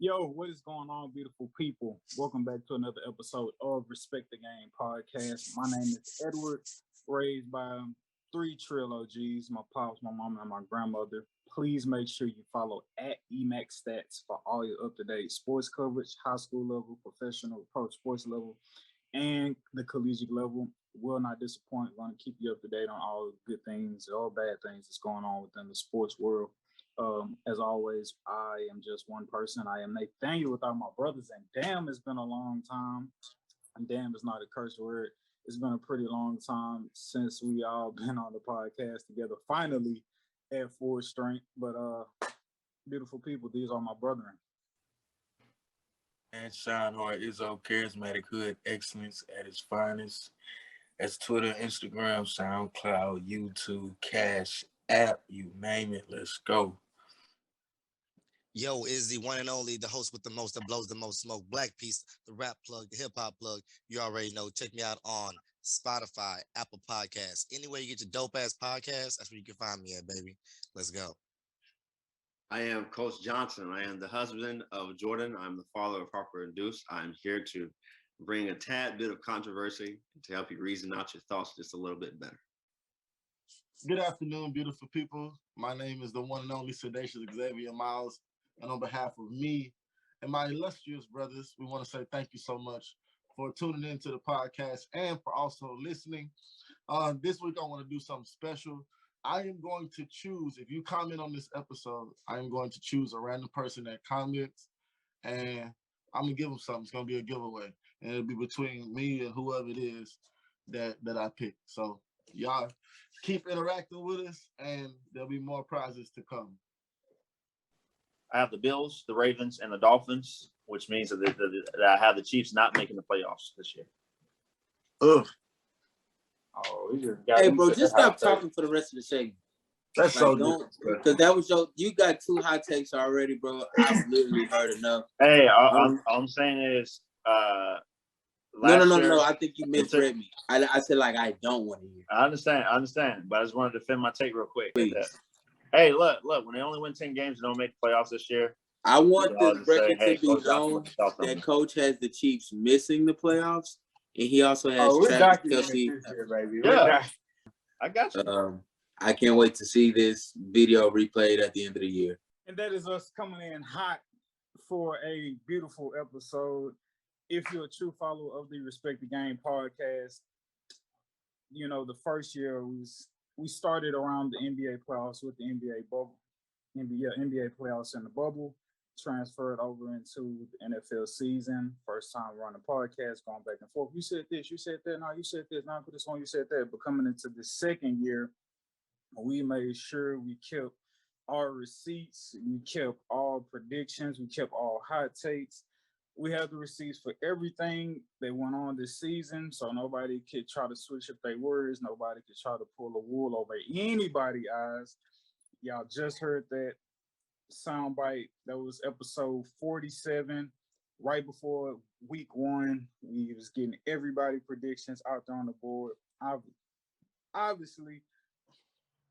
Yo, what is going on, beautiful people? Welcome back to another episode of Respect the Game podcast. My name is Edward, raised by three trill OGs, my pops, my mom, and my grandmother. Please make sure you follow at EMAX Stats for all your up-to-date sports coverage, high school level, professional, pro sports level, and the collegiate level. Will not disappoint. Going to keep you up to date on all good things, all bad things that's going on within the sports world. As always, I am just one person. I am Nathaniel without my brothers, and damn, it's been a long time. And damn is not a curse word. It's been a pretty long time since we all been on the podcast together. Finally, at full strength. But beautiful people, these are my brethren. And Sean Hart is charismatic hood excellence at its finest. That's Twitter, Instagram, SoundCloud, YouTube, Cash App, you name it. Let's go. Yo, is the one and only, the host with the most that blows the most smoke, Black Piece, the rap plug, the hip hop plug. You already know. Check me out on Spotify, Apple Podcasts. Anywhere you get your dope ass podcast, that's where you can find me at, baby. Let's go. I am Coach Johnson. I am the husband of Jordan. I'm the father of Harper and Deuce. I'm here to bring a tad bit of controversy to help you reason out your thoughts just a little bit better. Good afternoon, beautiful people. My name is the one and only Sedacious Xavier Miles. And on behalf of me and my illustrious brothers, we want to say thank you so much for tuning into the podcast and for also listening. This week, I want to do something special. I am going to choose, if you comment on this episode, I am going to choose a random person that comments, and I'm going to give them something. It's going to be a giveaway, and it'll be between me and whoever it is that I pick. So y'all keep interacting with us, and there'll be more prizes to come. I have the Bills, the Ravens, and the Dolphins, which means that I have the Chiefs not making the playoffs this year. Ugh. Oh, hey, bro, just stop talking for the rest of the segment. That's like, so because that was you got two hot takes already, bro. I've literally heard enough. Hey, all I'm saying is, no. I think you misread me. I said like I don't want to hear. I understand, but I just wanted to defend my take real quick. Please. Hey, look, when they only win 10 games and don't make the playoffs this year, I want this record to be Coach known that Coach has the Chiefs missing the playoffs, and he also has Travis Kelce. Yeah, I got you. I can't wait to see this video replayed at the end of the year. And that is us coming in hot for a beautiful episode. If you're a true follower of the Respect the Game podcast, you know, the first year we started around the NBA playoffs with the NBA bubble, NBA playoffs in the bubble, transferred over into the NFL season. First time running podcast, going back and forth. You said this, you said that, no, you said this, no, put this on, you said that. But coming into the second year, we made sure we kept our receipts, we kept all predictions, we kept all hot takes. We have the receipts for everything that went on this season, so nobody could try to switch up their words. Nobody could try to pull a wool over anybody's eyes. Y'all just heard that soundbite. That was episode 47, right before week one. We was getting everybody predictions out there on the board. Obviously,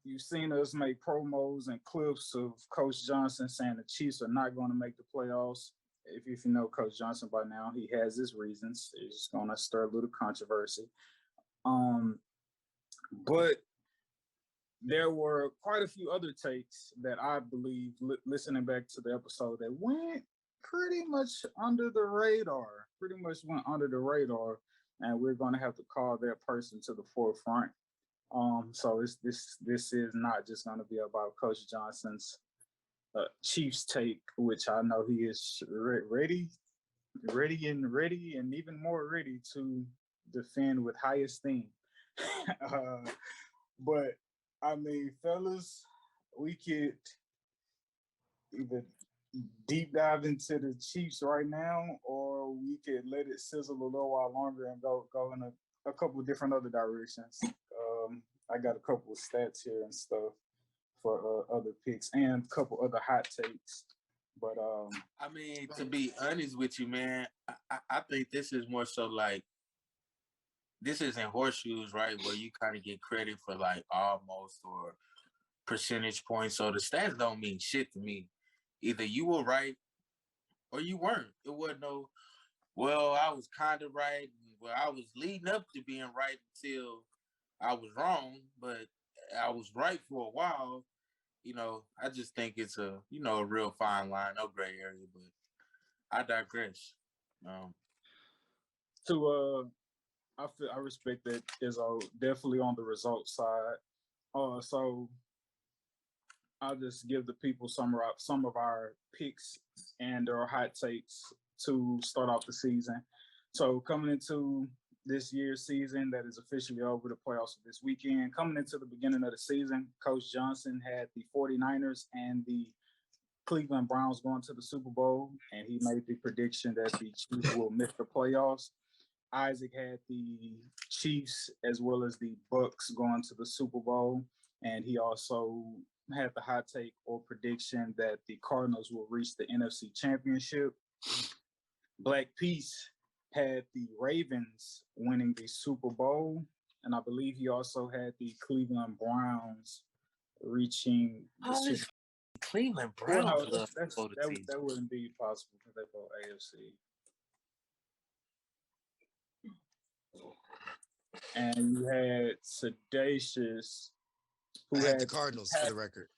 you've seen us make promos and clips of Coach Johnson saying the Chiefs are not going to make the playoffs. If you know Coach Johnson by now, he has his reasons. It's going to stir a little controversy. But there were quite a few other takes that I believe, listening back to the episode, that went pretty much under the radar. And we're going to have to call that person to the forefront. So this is not just going to be about Coach Johnson's Chiefs take, which I know he is ready, and even more ready to defend with high esteem. But I mean, fellas, we could either deep dive into the Chiefs right now, or we could let it sizzle a little while longer and go in a couple of different other directions. I got a couple of stats here and stuff for other picks and a couple other hot takes. But I mean, to be honest with you, man, I think this is more so like, this isn't horseshoes, right? Where you kind of get credit for like almost or percentage points. So the stats don't mean shit to me. Either you were right or you weren't. It wasn't no, well, I was kind of right. Well, I was leading up to being right until I was wrong, but I was right for a while. I just think it's a real fine line, no gray area, but I digress. I respect that Izzo definitely on the results side. So I'll just give the people some of our picks and our hot takes to start off the season. So coming into this year's season that is officially over, the playoffs of this weekend. Coming into the beginning of the season, Coach Johnson had the 49ers and the Cleveland Browns going to the Super Bowl, and he made the prediction that the Chiefs will miss the playoffs. Isaac had the Chiefs as well as the Bucks going to the Super Bowl, and he also had the hot take or prediction that the Cardinals will reach the NFC Championship. Black Peace had the Ravens winning the Super Bowl, and I believe he also had the Cleveland Browns reaching the Super Bowl. Cleveland Browns. Well, no, that wouldn't be possible because they go AFC. And you had Sedacious, who had the Cardinals for the record.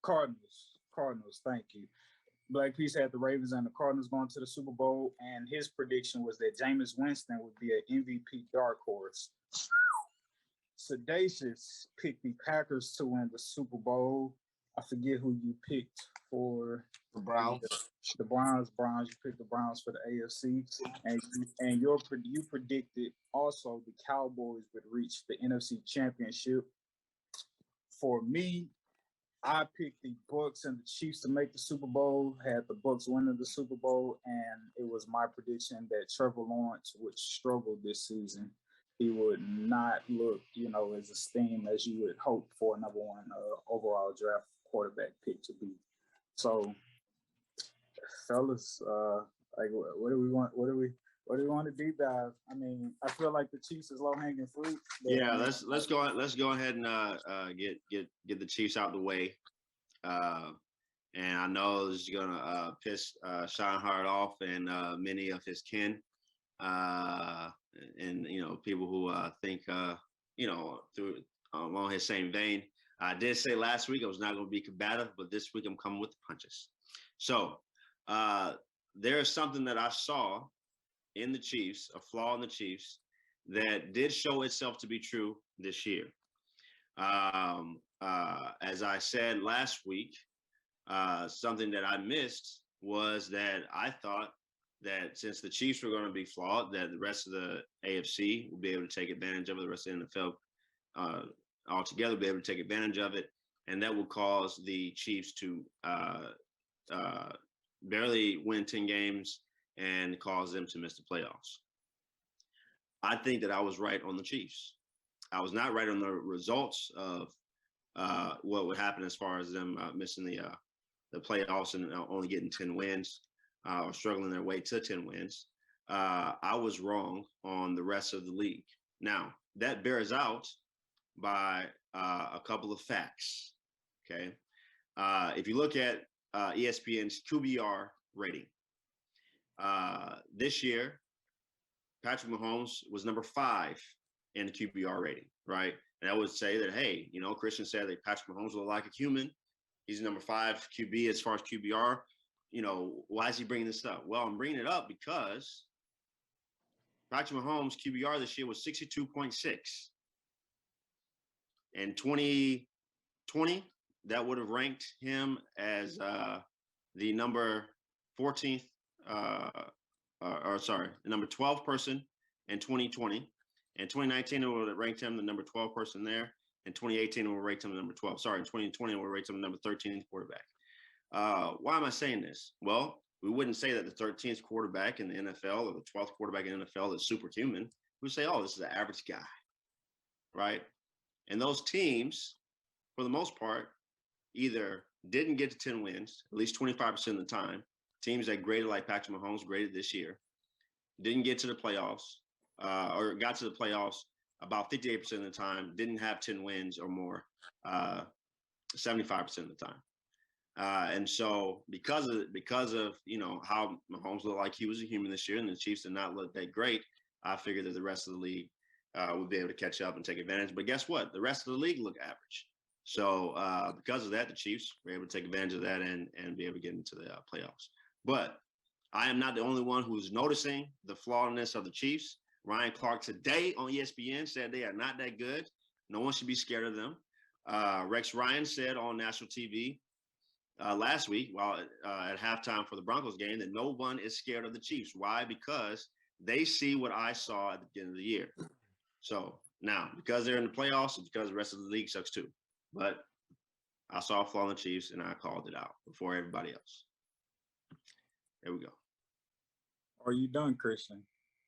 Cardinals. Thank you. Black Peace had the Ravens and the Cardinals going to the Super Bowl, and his prediction was that Jameis Winston would be an MVP dark horse. Sedacious picked the Packers to win the Super Bowl. I forget who you picked for the Browns. The Browns. You picked the Browns for the AFC, and you predicted also the Cowboys would reach the NFC Championship. For me, I picked the Bucks and the Chiefs to make the Super Bowl. Had the Bucks winning the Super Bowl, and it was my prediction that Trevor Lawrence would struggle this season. He would not look, as esteemed as you would hope for a number one overall draft quarterback pick to be. So, fellas, what do we want? What do we want to deep dive? I mean, I feel like the Chiefs is low hanging fruit. Yeah, let's go ahead and get the Chiefs out the way. And I know this is gonna piss Scheinhardt off and many of his kin, and people who think through along his same vein. I did say last week I was not going to be combative, but this week I'm coming with the punches. So there is something that I saw in the Chiefs, a flaw in the Chiefs, that did show itself to be true this year. As I said last week, something that I missed was that I thought that since the Chiefs were going to be flawed, that the rest of the AFC would be able to take advantage of it, the rest of the NFL altogether be able to take advantage of it, and that will cause the Chiefs to barely win 10 games and cause them to miss the playoffs. I think that I was right on the Chiefs. I was not right on the results of what would happen as far as them missing the playoffs and only getting 10 wins or struggling their way to 10 wins. I was wrong on the rest of the league. Now, that bears out by a couple of facts, okay? If you look at ESPN's QBR rating, this year, Patrick Mahomes was number 5 in the QBR rating, right? And I would say that, hey, Christian said that Patrick Mahomes looked like a human. He's number 5 QB as far as QBR. Why is he bringing this up? Well, I'm bringing it up because Patrick Mahomes' QBR this year was 62.6. In 2020, that would have ranked him as the number 14th, the number 12 person in 2020. In 2019, it would have ranked him the number 12 person there. In 2018, it would have ranked him the number 12. Sorry, in 2020, it would have ranked him the number 13th quarterback. Why am I saying this? Well, we wouldn't say that the 13th quarterback in the NFL or the 12th quarterback in the NFL is superhuman. We say, oh, this is an average guy, right? And those teams, for the most part, either didn't get to 10 wins, at least 25% of the time. Teams that graded like Patrick Mahomes graded this year didn't get to the playoffs or got to the playoffs about 58% of the time, didn't have 10 wins or more 75% of the time. And so because of how Mahomes looked like he was a human this year, and the Chiefs did not look that great, I figured that the rest of the league would be able to catch up and take advantage. But guess what? The rest of the league looked average. So because of that, the Chiefs were able to take advantage of that and be able to get into the playoffs. But I am not the only one who's noticing the flawedness of the Chiefs. Ryan Clark today on ESPN said they are not that good. No one should be scared of them. Rex Ryan said on national TV last week, while at halftime for the Broncos game, that no one is scared of the Chiefs. Why? Because they see what I saw at the beginning of the year. So now, because they're in the playoffs, it's because the rest of the league sucks too. But I saw a flaw in the Chiefs, and I called it out before everybody else. There we go. Are you done, Christian?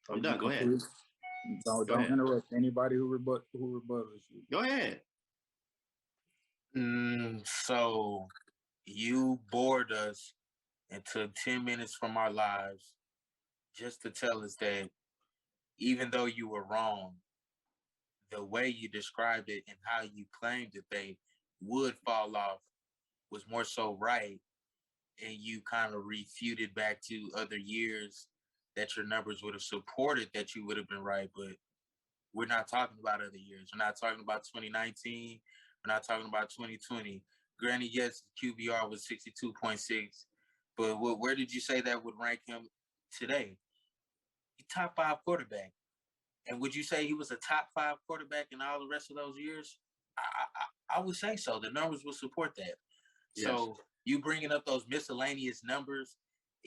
I'm done. Go ahead. Don't interrupt anybody who rebuttals you. Go ahead. So you bored us and took 10 minutes from our lives just to tell us that even though you were wrong, the way you described it and how you claimed that they would fall off was more so right, and you kind of refuted back to other years that your numbers would have supported that you would have been right. But we're not talking about other years. We're not talking about 2019. We're not talking about 2020. Granted, yes, QBR was 62.6, but where did you say that would rank him today? He top 5 quarterback. And would you say he was a top 5 quarterback in all the rest of those years? I would say so. The numbers would support that. Yes. So you bringing up those miscellaneous numbers,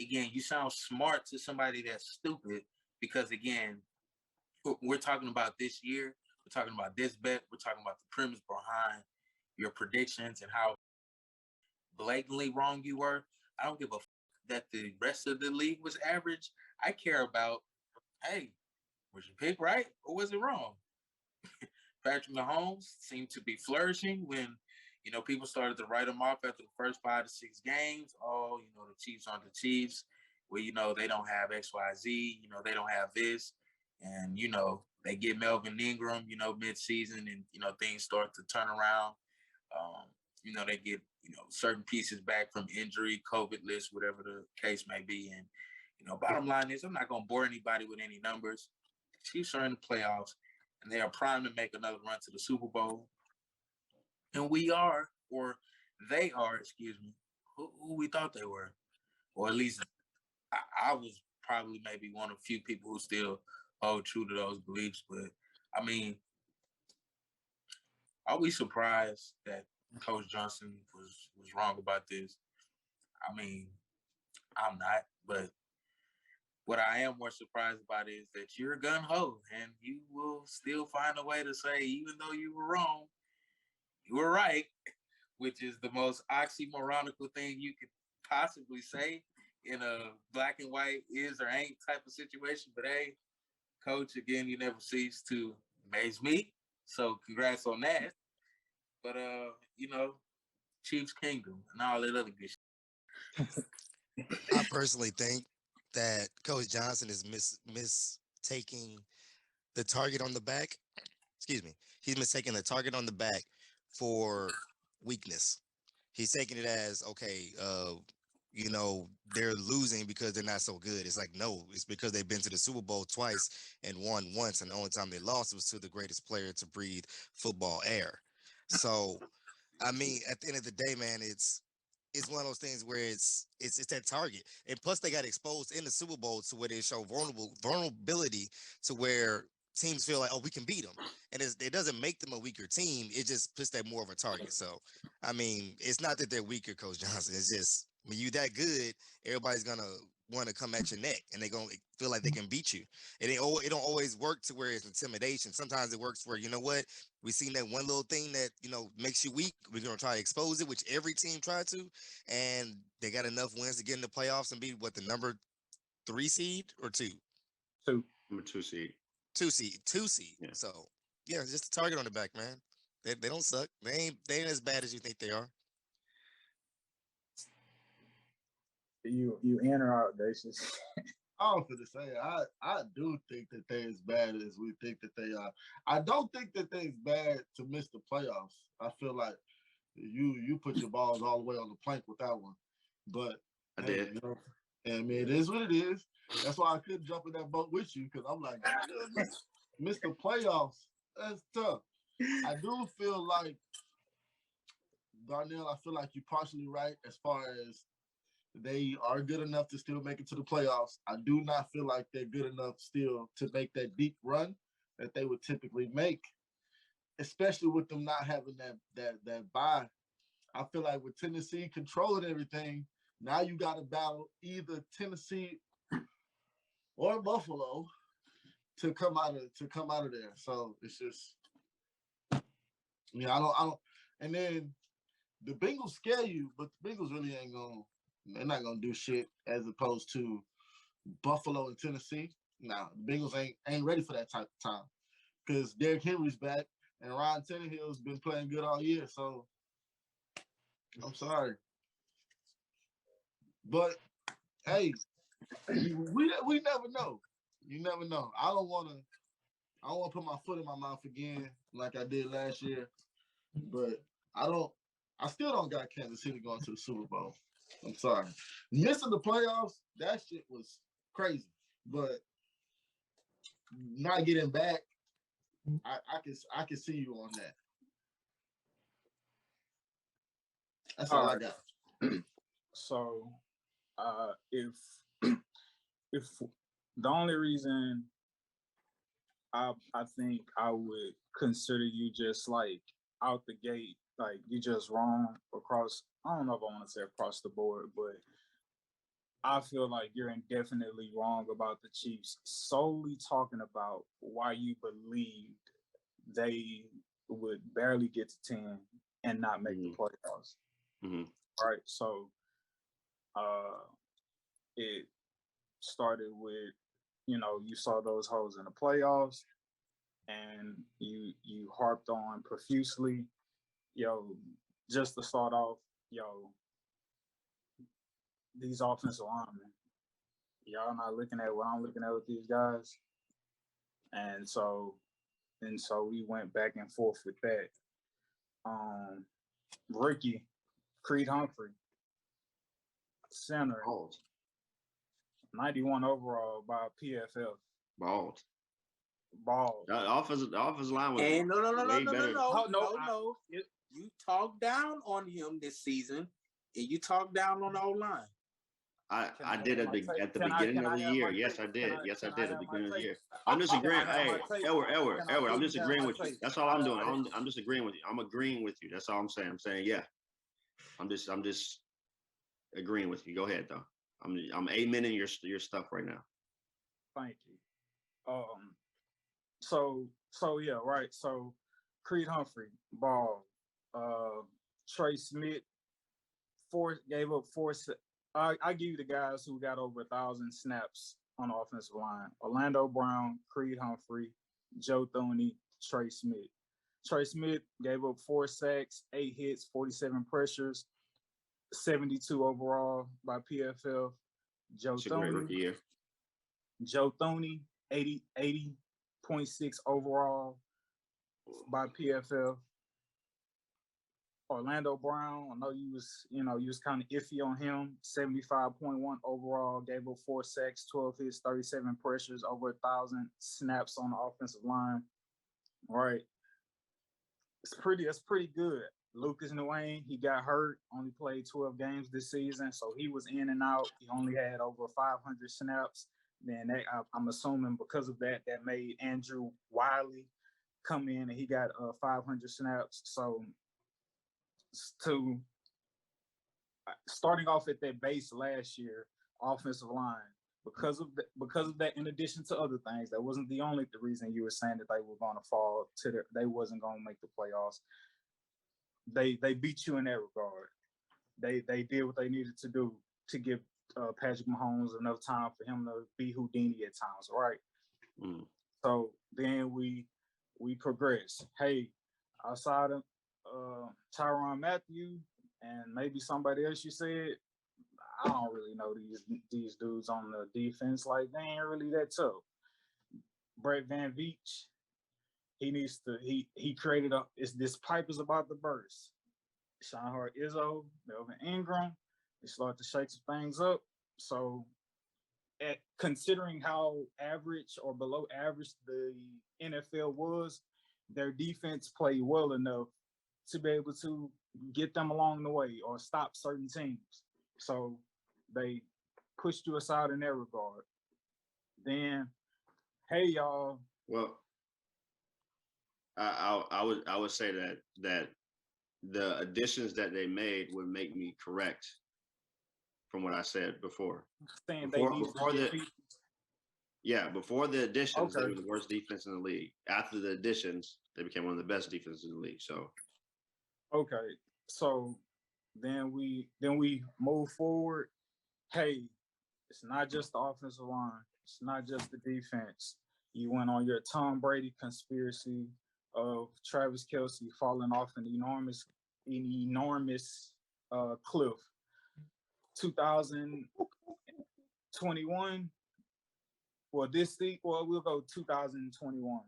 again, you sound smart to somebody that's stupid because, again, we're talking about this year. We're talking about this bet. We're talking about the premise behind your predictions and how blatantly wrong you were. I don't give a that the rest of the league was average. I care about, hey, was your pick right or was it wrong? Patrick Mahomes seemed to be flourishing when, people started to write him off after the first 5 to 6 games. Oh, the Chiefs aren't the Chiefs. Well, they don't have X, Y, Z. They don't have this. And, they get Melvin Ingram, mid-season and, things start to turn around. They get, certain pieces back from injury, COVID list, whatever the case may be. And, bottom line is I'm not going to bore anybody with any numbers. The Chiefs are in the playoffs, and they are primed to make another run to the Super Bowl. And we are, or they are, excuse me, who we thought they were. Or at least I was probably maybe one of the few people who still hold true to those beliefs. But, are we surprised that Coach Johnson was wrong about this? I'm not. But what I am more surprised about is that you're gung-ho and you will still find a way to say, even though you were wrong, you were right, which is the most oxymoronical thing you could possibly say in a black and white is or ain't type of situation. But hey, Coach, again, you never cease to amaze me. So congrats on that. But, Chiefs Kingdom and all that other good shit. I personally think that Coach Johnson is mistaking the target on the back. Excuse me. He's mistaking the target on the back for weakness. He's taking it as, okay, they're losing because they're not so good. It's like, no, it's because they've been to the Super Bowl twice and won once. And the only time they lost was to the greatest player to breathe football air. So, at the end of the day, man, it's one of those things where it's that target. And plus they got exposed in the Super Bowl to where they show vulnerability to where teams feel like, oh, we can beat them. And it doesn't make them a weaker team. It just puts that more of a target. So, it's not that they're weaker, Coach Johnson. It's just when you that good, everybody's going to want to come at your neck and they're going to feel like they can beat you. It don't always work to where it's intimidation. Sometimes it works where, you know what, we seen that one little thing that, makes you weak. We're going to try to expose it, which every team tried to. And they got enough wins to get in the playoffs and be the number 3 seed or 2? Number 2 seed. 2 seed. Yeah. So, yeah, just a target on the back, man. They don't suck. They ain't as bad as you think they are. You in or out, Dacius? I was going to say, I do think that they're as bad as we think that they are. I don't think that they're as bad to miss the playoffs. I feel like You put your balls all the way on the plank with that one. But I did. You know, and I mean, it is what it is. That's why I couldn't jump in that boat with you because I'm like, miss the playoffs. That's tough. I do feel like Darnell. I feel like you're partially right as far as they are good enough to still make it to the playoffs. I do not feel like they're good enough still to make that deep run that they would typically make, especially with them not having that bye. I feel like with Tennessee controlling everything, now you got to battle either Tennessee or Buffalo to come out of there. So it's just, I don't. And then the Bengals scare you, but the Bengals really ain't gonna. They're not gonna do shit as opposed to Buffalo and Tennessee. Nah, the Bengals ain't ready for that type of time because Derrick Henry's back and Ryan Tannehill's been playing good all year. So I'm sorry, but hey, we never know. You never know. I don't want to put my foot in my mouth again like I did last year, but I still don't got Kansas City going to the Super Bowl. I'm sorry. Missing the playoffs, that shit was crazy. But not getting back, I can see you on that. That's all I got. So if the only reason I think I would consider you just like out the gate, like you just wrong across, I don't know if I want to say across the board, but I feel like you're indefinitely wrong about the Chiefs solely talking about why you believed they would barely get to 10 and not make the playoffs. Right. So it started with, you saw those holes in the playoffs and you harped on profusely, just to start off, these offensive linemen, y'all not looking at what I'm looking at with these guys. And so we went back and forth with that. Rookie, Creed Humphrey, center, 91 overall by PFF. Bald. The offensive line was and no. You talked down on him this season, and you talked down on the O-line. I did at the beginning of the year. Yes, I did. Yes, I did at the beginning of the year. I'm just agreeing. Hey, Edward, I'm just agreeing with you. That's all I'm doing. I'm just agreeing with you. I'm agreeing with you. That's all I'm saying. I'm saying, yeah. I'm just agreeing with you. Go ahead, though. I'm amening your stuff right now. Thank you. So yeah, right. So Creed Humphrey, ball. Trey Smith, gave up 4. I give you the guys who got over 1,000 snaps on the offensive line: Orlando Brown, Creed Humphrey, Joe Thuney, Trey Smith. Trey Smith gave up 4 sacks, 8 hits, 47 pressures, 72 overall by PFF. Joe Thuney, 80.6 overall by PFF. Orlando Brown, I know you was kind of iffy on him. 75.1 overall, gave up 4 sacks, 12 hits, 37 pressures, over 1,000 snaps on the offensive line. All right, that's pretty good. Lucas Nguyen, he got hurt, only played 12 games this season, so he was in and out. He only had over 500 snaps. Then I'm assuming because of that made Andrew Wiley come in and he got 500 snaps. So starting off at that base last year, offensive line, because of that, in addition to other things, that wasn't the only reason you were saying that they were going to fall they wasn't going to make the playoffs. They beat you in that regard. They did what they needed to do to give Patrick Mahomes enough time for him to be Houdini at times, right? So then we progress. Hey, outside of Tyrann Mathieu and maybe somebody else you said, I don't really know these dudes on the defense. Like, they ain't really that tough. Brett Van Veach, he created this pipe is about to burst. Sean Hart, Izzo, Melvin Ingram. They start to shake some things up. So, considering how average or below average the NFL was, their defense played well enough to be able to get them along the way or stop certain teams. So they pushed you aside in that regard. Then, hey y'all. Well, I would say that the additions that they made would make me correct from what I said before. Saying before the additions, they were the worst defense in the league. After the additions, they became one of the best defenses in the league. So, okay, so then we move forward. Hey, it's not just the offensive line. It's not just the defense. You went on your Tom Brady conspiracy of Travis Kelce falling off an enormous cliff. 2021. Well, we'll go 2021.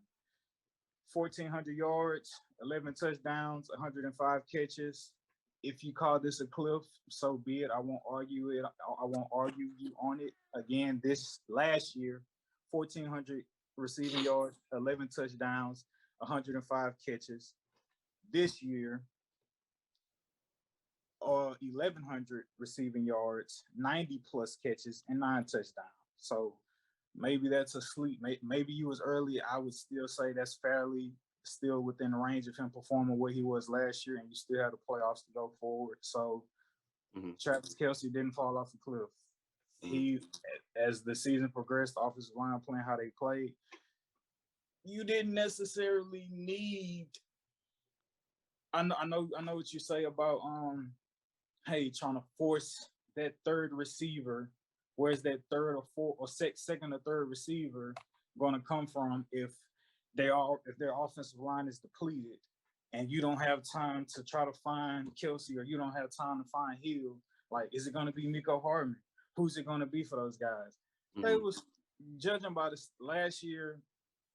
1,400 yards, 11 touchdowns, 105 catches. If you call this a cliff, so be it. I won't argue it. I won't argue you on it. Again, this last year, 1,400 receiving yards, 11 touchdowns, 105 catches. This year, 1,100 receiving yards, 90 plus catches, and 9 touchdowns. So maybe that's a sleep. Maybe you was early. I would still say that's fairly still within the range of him performing where he was last year, and you still have the playoffs to go forward. So Travis Kelce didn't fall off the cliff. He, as the season progressed, the offensive line playing how they played, you didn't necessarily need. I know what you say about hey, trying to force that third receiver. Where's that third or fourth or second or third receiver going to come from if their offensive line is depleted and you don't have time to try to find Kelce or you don't have time to find Hill? Like, is it going to be Mecole Hardman? Who's it going to be for those guys? They was judging by this last year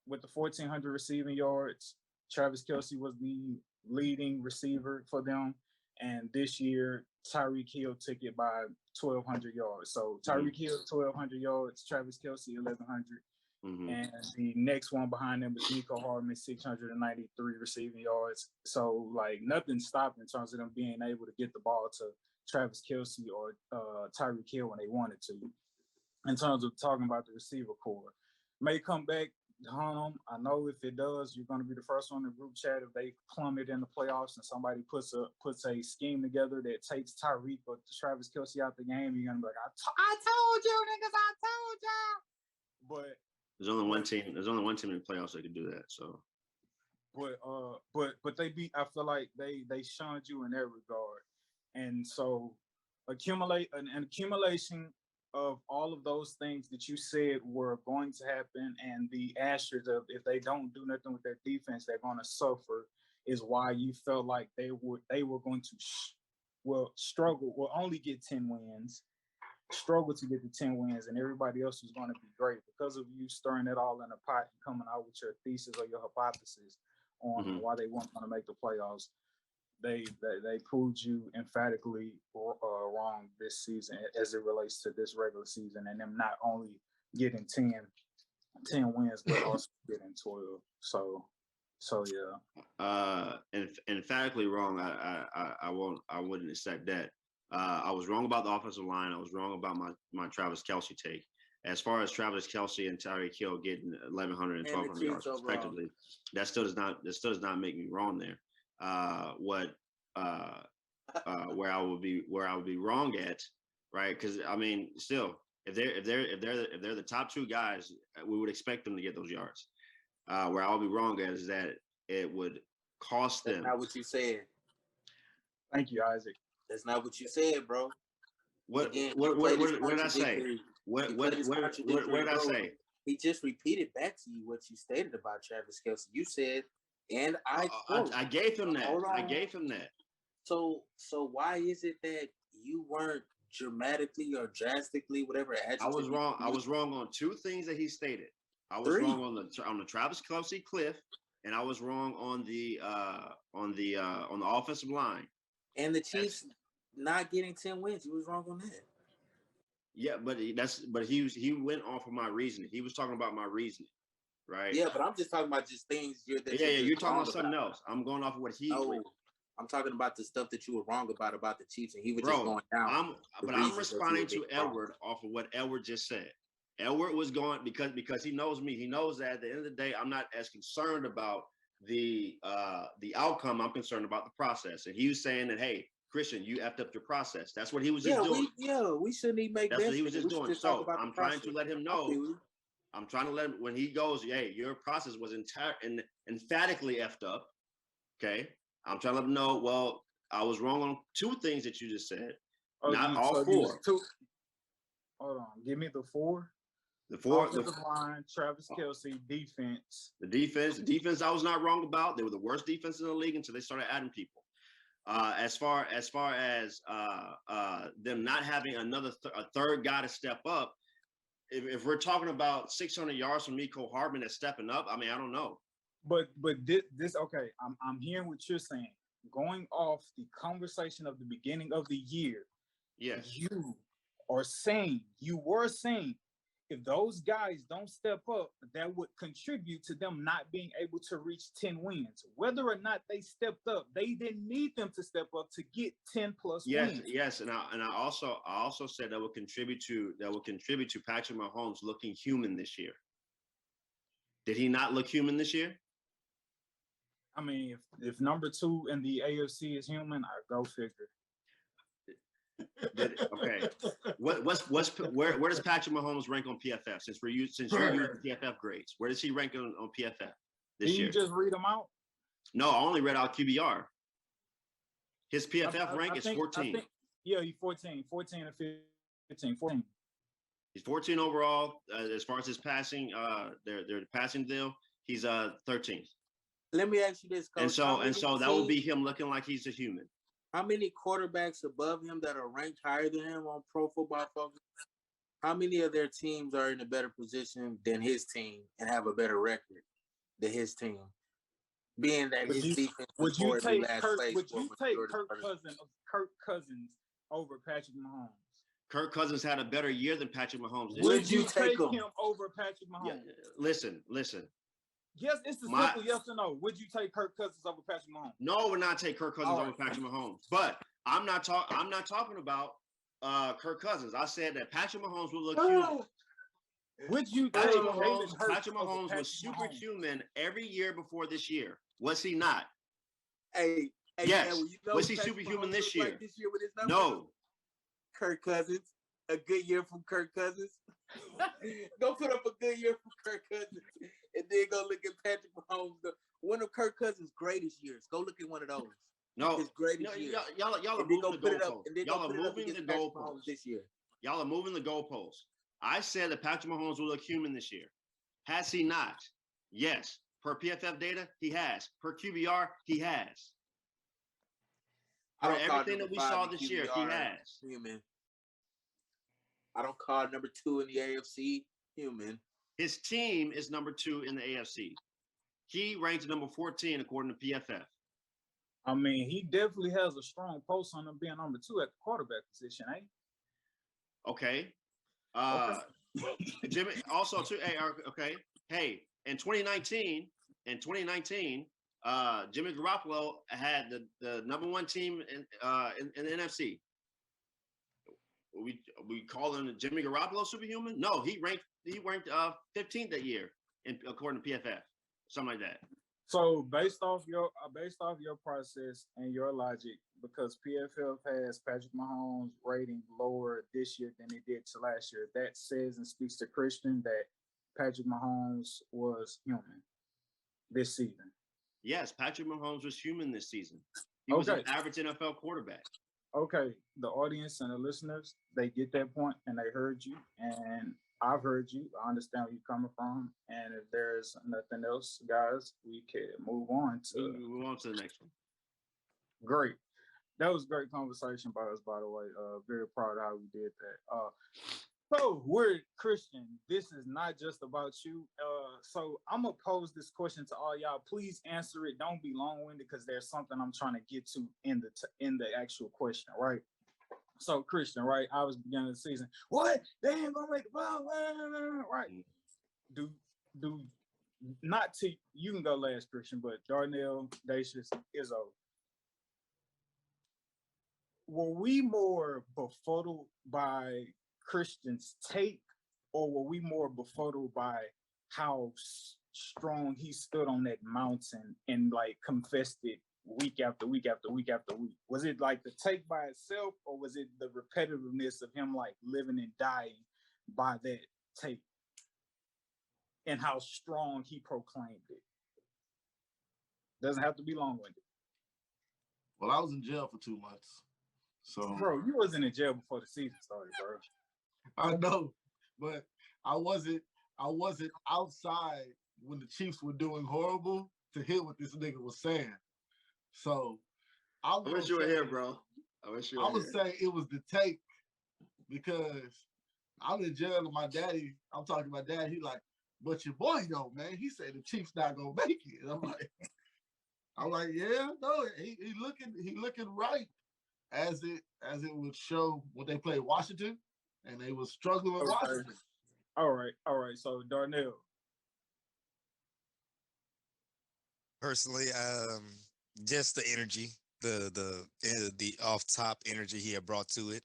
with the 1,400 receiving yards. Travis Kelce was the leading receiver for them. And this year, Tyreek Hill took it by 1,200 yards. So Tyreek Hill, 1,200 yards. Travis Kelce, 1,100. And the next one behind them was Mecole Hardman, 693 receiving yards. So, like, nothing stopped in terms of them being able to get the ball to Travis Kelce or Tyreek Hill when they wanted to. In terms of talking about the receiver core, may come back. I know if it does, you're going to be the first one in the group chat if they plummet in the playoffs and somebody puts a scheme together that takes Tyreek or Travis Kelce out the game. You're going to be like, I told you, niggas, I told y'all. But there's only one team. There's only one team in the playoffs that can do that. So, but they beat. I feel like they shunned you in that regard, and so an accumulation of all of those things that you said were going to happen and the asterisks of if they don't do nothing with their defense, they're going to suffer, is why you felt like they were going to struggle, will only get 10 wins, struggle to get the 10 wins, and everybody else was going to be great because of you stirring it all in a pot and coming out with your thesis or your hypothesis on why they weren't going to make the playoffs. They proved you emphatically wrong this season as it relates to this regular season, and them not only getting 10 wins but also getting 12. So yeah. Emphatically wrong. I wouldn't accept that. I was wrong about the offensive line. I was wrong about my Travis Kelce take. As far as Travis Kelce and Tyreek Hill getting 1,100 and 1,200 yards respectively, that still does not make me wrong there. Where I would be wrong at, right? Because I mean, still, if they're the top two guys, we would expect them to get those yards. Where I'll be wrong at is that it would cost them. That's not what you said. Thank you, Isaac. That's not what you said, bro. What did I say? What did I say? He just repeated back to you what you stated about Travis Kelce. You said, and I gave him that. I gave him that. So why is it that you weren't dramatically or drastically, whatever adjective? I was wrong. I was wrong on two things that he stated. I was wrong on the Travis Kelce cliff, and I was wrong on the offensive line. And the Chiefs not getting 10 wins. He was wrong on that. Yeah, but he went off of my reasoning. He was talking about my reasoning, right? Yeah, but I'm just talking about just things you're talking about something else. I'm going off of what he. No, I'm talking about the stuff that you were wrong about the Chiefs, and he was just going down. I'm responding to Edward off of what Edward just said. Edward was going because he knows me. He knows that at the end of the day, I'm not as concerned about the outcome. I'm concerned about the process. And he was saying that, hey, Christian, you effed up your process. That's what he was just doing. We shouldn't even make. That's what he was just doing. So I'm trying to let him know. I'm trying to let him, when he goes, hey, your process was emphatically effed up. Okay. I'm trying to let him know, well, I was wrong on 2 things that you just said. Not all 4. Hold on. Give me the 4. The 4. Offensive line, Travis Kelce, defense. The defense I was not wrong about. They were the worst defense in the league until they started adding people. As far as them not having a third guy to step up, if we're talking about 600 yards from Mecole Hardman that's stepping up, I mean, I don't know. But this okay. I'm hearing what you're saying. Going off the conversation of the beginning of the year, yes, you were saying if those guys don't step up, that would contribute to them not being able to reach 10 wins. Whether or not they stepped up, they didn't need them to step up to get 10 plus wins. Yes, and I also said that would contribute to Patrick Mahomes looking human this year. Did he not look human this year? I mean, if number 2 in the AFC is human, I go figure. Okay. Where does Patrick Mahomes rank on PFF? Since you're using PFF grades, where does he rank on PFF this year? Did you just read them out? No, I only read out QBR. His PFF rank is 14. He's 14 and 15, 14. He's 14 overall. As far as his passing, their passing deal, he's 13th. Let me ask you this, Coach. And so that would be him looking like he's a human. How many quarterbacks above him that are ranked higher than him on Pro Football Focus? How many of their teams are in a better position than his team and have a better record than his team? Being that his defense would you take Kirk Cousins over Patrick Mahomes? Kirk Cousins had a better year than Patrick Mahomes. Would you take him over Patrick Mahomes? Yeah, listen. Yes, it's a simple yes or no. Would you take Kirk Cousins over Patrick Mahomes? No, I would not take Kirk Cousins over Patrick Mahomes. But I'm not talking about Kirk Cousins. I said that Patrick Mahomes will look human. Would you Patrick Mahomes was superhuman every year before this year. Was he not? Hey, yes. Was he superhuman this year? Like this year with his numbers? No. Kirk Cousins, a good year from Kirk Cousins. Go put up a good year from Kirk Cousins, and then go look at Patrick Mahomes. One of Kirk Cousins' greatest years. Go look at one of those. No, his greatest years. Y'all are moving the goalposts. Y'all are moving the goalposts this year. Y'all are moving the goalposts. I said that Patrick Mahomes will look human this year. Has he not? Yes. Per PFF data, he has. Per QBR, he has. For everything that we saw this year, he has. Human. I don't call number 2 in the AFC human. His team is number 2 in the AFC. He ranked number 14 according to PFF. I mean, he definitely has a strong post on him being number 2 at the quarterback position, eh? Okay. Jimmy also too. Hey, okay. Hey, in 2019, Jimmy Garoppolo had the number 1 team in the NFC. We call him Jimmy Garoppolo superhuman? No, he ranked 15th that year according to PFF, something like that. So based off your process and your logic, because PFF has Patrick Mahomes rating lower this year than it did to last year, that says and speaks to Christian that Patrick Mahomes was human this season. Yes, Patrick Mahomes was human this season. He was an average NFL quarterback. Okay, the audience and the listeners, they get that point and they heard you, and I've heard you. I understand where you're coming from. And if there's nothing else, guys, we can move on to the next one. Great. That was a great conversation by us, by the way. Very proud of how we did that. So we're Christian. This is not just about you. So I'm gonna pose this question to all y'all. Please answer it. Don't be long-winded because there's something I'm trying to get to in the actual question, right? So Christian, right? I was beginning of the season. What? They ain't gonna make the ball, right? Do do not to you can go last, Christian, but Darnell, Dacius, Izzo. Were we more befuddled by Christian's take, or were we more befuddled by how strong he stood on that mountain and like confessed it week after week after week after week? Was it like the take by itself, or was it the repetitiveness of him like living and dying by that take and how strong he proclaimed it? Doesn't have to be long-winded. Well, I was in jail for 2 months. So, bro, you wasn't in jail before the season started, bro. I know, but I wasn't outside when the Chiefs were doing horrible to hear what this nigga was saying. So I wish you were here, bro. I wish you were I would say it was the take, because I'm in jail and my daddy, I'm talking to my dad, he like, but your boy though, man, he said the Chiefs not gonna make it. And I'm like, yeah, no, he looking right, as it would show when they played Washington and they was struggling with Washington. All right. So Darnell. Personally, just the energy, the off top energy he had brought to it.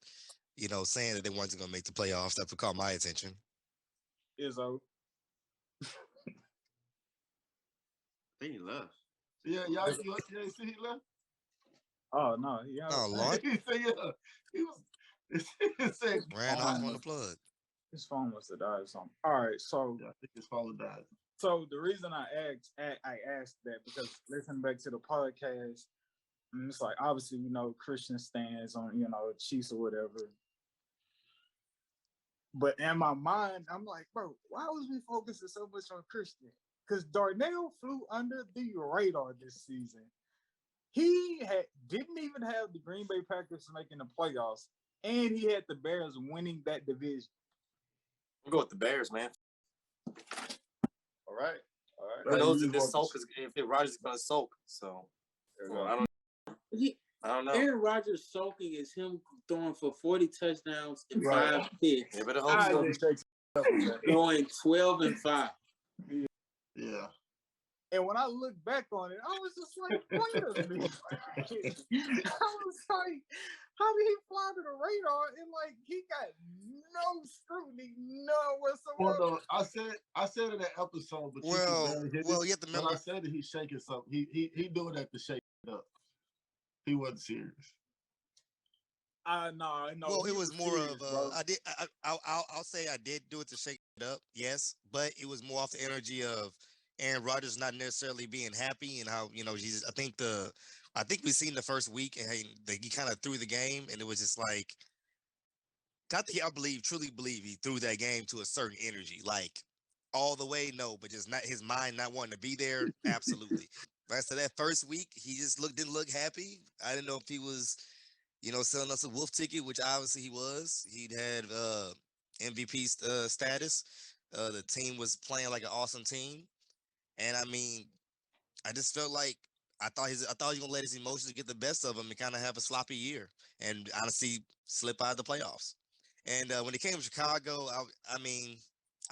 You know, saying that they weren't going to make the playoffs. That would caught my attention. Izzo. I think he left. Yeah, y'all see he left? Oh no, yeah. Oh Lord. He said, yeah. He was it said, Ran off on the plug. His phone must have died or something. All right, so yeah, I think his phone died. So the reason I asked that, because listening back to the podcast, it's like obviously Christian stands on Chiefs or whatever. But in my mind, I'm like, bro, why was we focusing so much on Christian? Because Darnell flew under the radar this season. He didn't even have the Green Bay Packers making the playoffs, and he had the Bears winning that division. I'll go with the Bears, man. All right. Who knows if this sulk if Rodgers is going to sulk? So I don't know. Aaron Rodgers sulking is him throwing for 40 touchdowns and 5 picks. Yeah, better hope so. Going 12-5. Yeah. And when I look back on it, I was just like, wait a minute. I was like, how did he fly to the radar? And like, he got no scrutiny, none whatsoever. Well, no, I said in that episode, but you have to remember. I said that he's shaking something. He doing that to shake it up. He wasn't serious. No. Well, it was more serious, of I'll say I did do it to shake it up, yes, but it was more off the energy of Aaron Rodgers not necessarily being happy and how Jesus. I think we seen the first week and he kind of threw the game, and it was just like I truly believe he threw that game to a certain energy, like all the way. No, but just not his mind not wanting to be there. Absolutely. Rest of that first week, he just didn't look happy. I didn't know if he was, selling us a wolf ticket, which obviously he was. He'd had MVP status. The team was playing like an awesome team, and I mean, I just felt like I thought he was gonna let his emotions get the best of him and kind of have a sloppy year, and honestly slip out of the playoffs. And when it came to Chicago, I mean,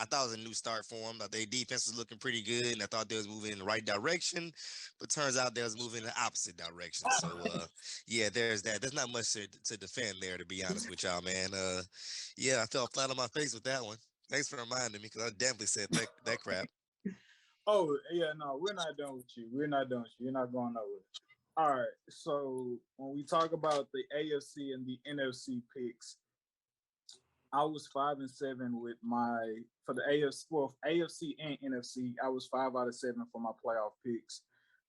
I thought it was a new start for them. Their defense was looking pretty good, and I thought they was moving in the right direction. But turns out they was moving in the opposite direction. So, yeah, there's that. There's not much to defend there, to be honest with y'all, man. Yeah, I fell flat on my face with that one. Thanks for reminding me, because I definitely said that crap. Oh, yeah, no, we're not done with you. You're not going nowhere. All right, so when we talk about the AFC and the NFC picks, I was 5-7 with for the AFC, well, AFC and NFC. I was 5 out of 7 for my playoff picks.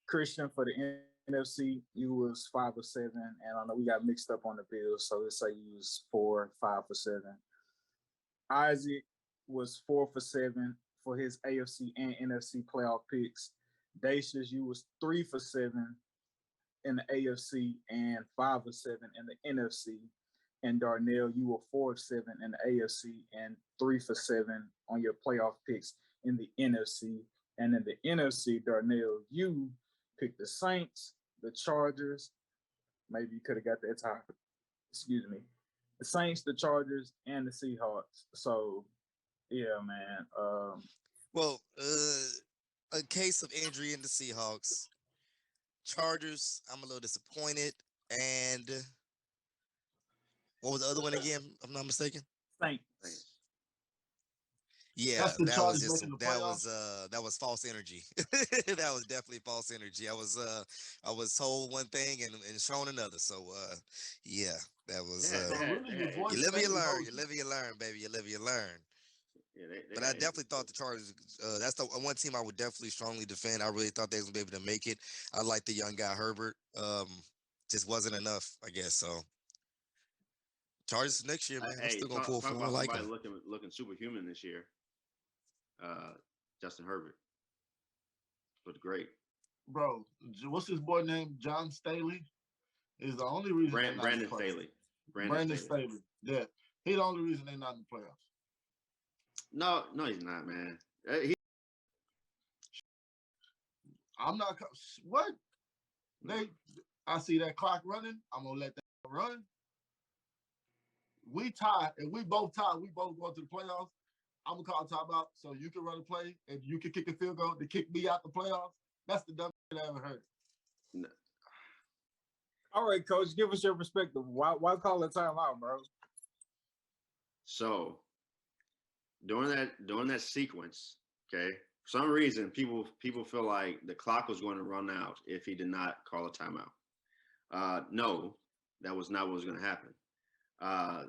Christian, for the NFC, you was 5 or 7, and I know we got mixed up on the Bills, so let's say you was 4, 5 for 7. Isaac was 4 for 7 for his AFC and NFC playoff picks. Dacius, you was 3 for 7 in the AFC and 5 for 7 in the NFC. And Darnell, you were 4-7 in the AFC and 3-7 on your playoff picks in the NFC. And in the NFC, Darnell, you picked the Saints, the Chargers. Maybe you could have got that tie. Excuse me. The Saints, the Chargers, and the Seahawks. So, yeah, man. Well, a case of injury in the Seahawks. Chargers, I'm a little disappointed. And what was the other one again? If I'm not mistaken. Saints. Yeah, That's the that was Chargers just making the that playoffs. was false energy. That was definitely false energy. I was told one thing and shown another. So yeah, that was They So had, really, your voice you live and you mainly learn. holds You you. live and you learn, baby. You live and you learn. yeah, they But had I injuries. definitely thought the Chargers. That's the one team I would definitely strongly defend. I really thought they was gonna be able to make it. I like the young guy Herbert. Just wasn't enough, I guess. So Chargers next year, man. I'm Hey, still gonna talk pull for them. I about like somebody them. looking superhuman this year. Justin Herbert looked great. Bro, what's his boy name? John Staley is the only reason they're not in the Brandon playoffs. Staley. Brandon Staley. Yeah. He's the only reason they're not in the playoffs. No, he's not, man. I'm not what? I see that clock running. I'm gonna let that run. We tie. If we both tie, we both go to the playoffs. I'm gonna call a timeout so you can run a play and you can kick a field goal to kick me out the playoffs. That's the dumbest thing I ever heard. No. All right, Coach, give us your perspective. Why call a timeout, bro? So during that sequence, okay, for some reason people feel like the clock was going to run out if he did not call a timeout. No, that was not what was going to happen.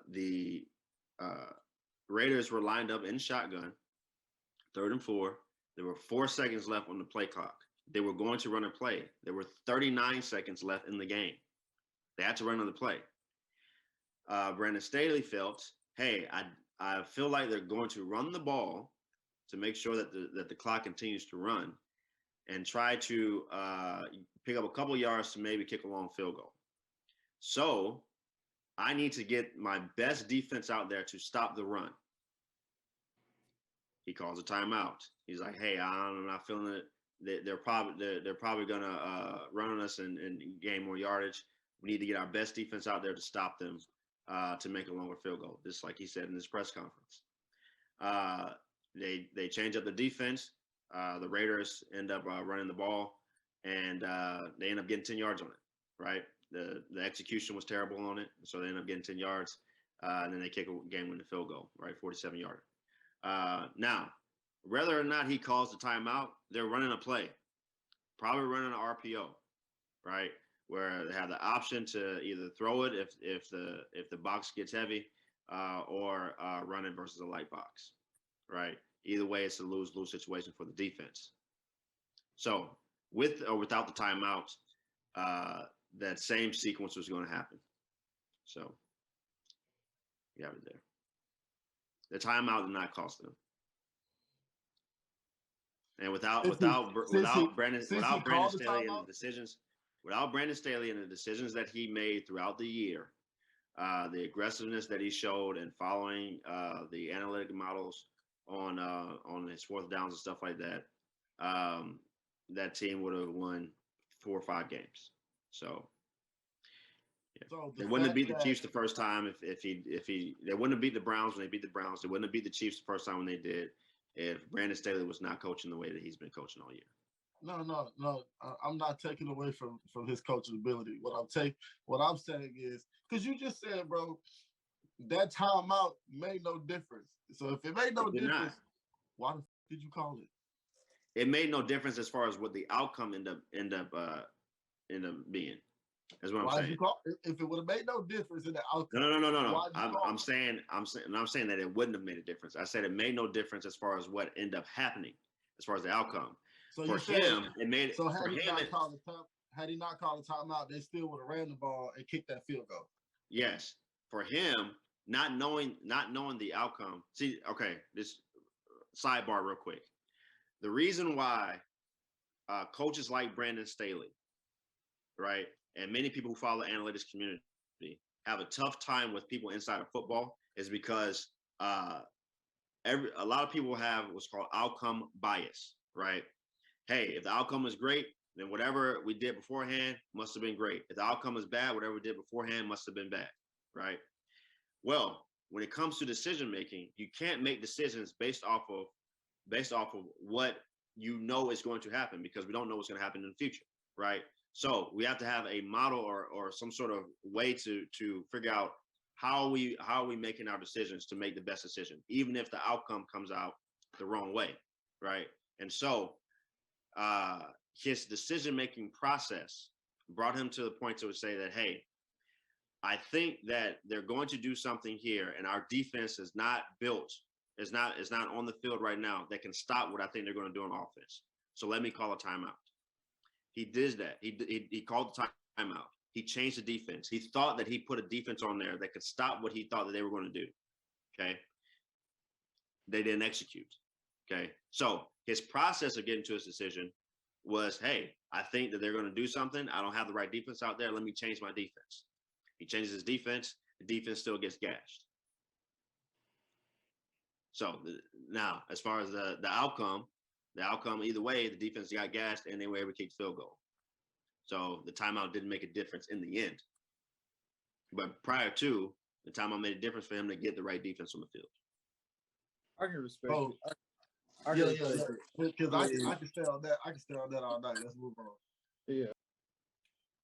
The Raiders were lined up in shotgun, 3rd and 4. There were 4 seconds left on the play clock. They were going to run a play. There were 39 seconds left in the game. They had to run another play. Brandon Staley felt, hey, I feel like they're going to run the ball to make sure that the clock continues to run and try to pick up a couple yards to maybe kick a long field goal. So I need to get my best defense out there to stop the run. He calls a timeout. He's like, hey, I'm not feeling it. They're probably gonna run on us and gain more yardage. We need to get our best defense out there to stop them to make a longer field goal. Just like he said in his press conference. They change up the defense. The Raiders end up running the ball, and they end up getting 10 yards on it. Right, the execution was terrible on it, so they end up getting 10 yards, and then they kick a game-winning field goal. Right, 47-yarder. Now, whether or not he calls the timeout, they're running a play, probably running an RPO, right, where they have the option to either throw it if the box gets heavy, or run it versus a light box, right? Either way, it's a lose-lose situation for the defense. So with or without the timeout, that same sequence was going to happen. So you have it there. The timeout did not cost them. And without Brandon Staley and the decisions that he made throughout the year, the aggressiveness that he showed and following the analytic models on his 4th downs and stuff like that, that team would have won 4 or 5 games. So yeah. So They wouldn't have beat the Chiefs the first time if he they wouldn't have beat the Browns when they beat the Browns. They wouldn't have beat the Chiefs the first time when they did if Brandon Staley was not coaching the way that he's been coaching all year. No. I'm not taking away from his coaching ability. What I'm saying is, because you just said, bro, that timeout made no difference. So if it made no difference, why the f- did you call it? It made no difference as far as what the outcome end up being. That's what I'm saying. If it would have made no difference in the outcome. No. I'm saying that it wouldn't have made a difference. I said it made no difference as far as what ended up happening, as far as the outcome. So for him, it made. So had he not called the timeout, they still would have ran the ball and kicked that field goal. Yes, for him, not knowing the outcome. See, okay, this sidebar real quick. The reason why coaches like Brandon Staley, right, and many people who follow the analytics community have a tough time with people inside of football is because a lot of people have what's called outcome bias, right? Hey, if the outcome is great, then whatever we did beforehand must have been great. If the outcome is bad, whatever we did beforehand must have been bad, right? Well, when it comes to decision making, you can't make decisions based off of what you know is going to happen, because we don't know what's going to happen in the future, right? So we have to have a model or some sort of way to figure out how we making our decisions to make the best decision, even if the outcome comes out the wrong way, right? And so his decision-making process brought him to the point to say that, hey, I think that they're going to do something here, and our defense is not built, is not on the field right now that can stop what I think they're going to do on offense. So let me call a timeout. He did that. He called the timeout. He changed the defense. He thought that he put a defense on there that could stop what he thought that they were going to do. Okay. They didn't execute. Okay. So his process of getting to his decision was, hey, I think that they're going to do something. I don't have the right defense out there. Let me change my defense. He changes his defense. The defense still gets gashed. So now, as far as the outcome either way, the defense got gashed and they were able to kick the field goal. So the timeout didn't make a difference in the end. But prior to, the timeout made a difference for him to get the right defense on the field. I can respect Oh, it. Because I can stay on that. I can stay on that all night. Let's move on. Yeah.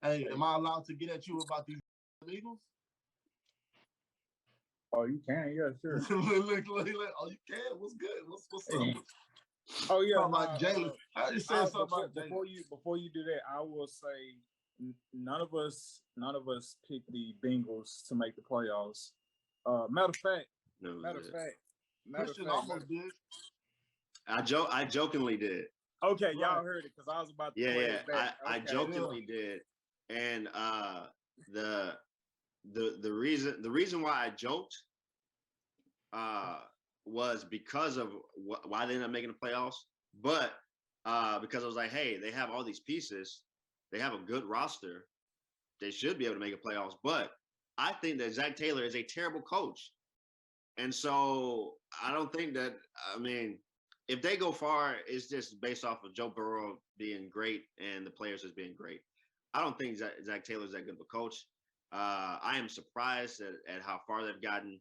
Hey, am I allowed to get at you about these Eagles? Oh, you can, yeah, sure. look. Oh, you can. What's good? What's up? Oh yeah, about Jalen. I just said something about Jalen. Before you do that, I will say none of us picked the Bengals to make the playoffs. Matter of fact, Christian almost did. I jokingly did. Okay, y'all heard it because I was about to play it back. I jokingly did, and the reason why I joked was because of why they ended up making the playoffs, but because I was like, hey, they have all these pieces, they have a good roster, they should be able to make a playoffs, but I think that Zach Taylor is a terrible coach, and so I don't think that, I mean, if they go far, it's just based off of Joe Burrow being great and the players as being great. I don't think Zach Taylor's that good of a coach. I am surprised at how far they've gotten.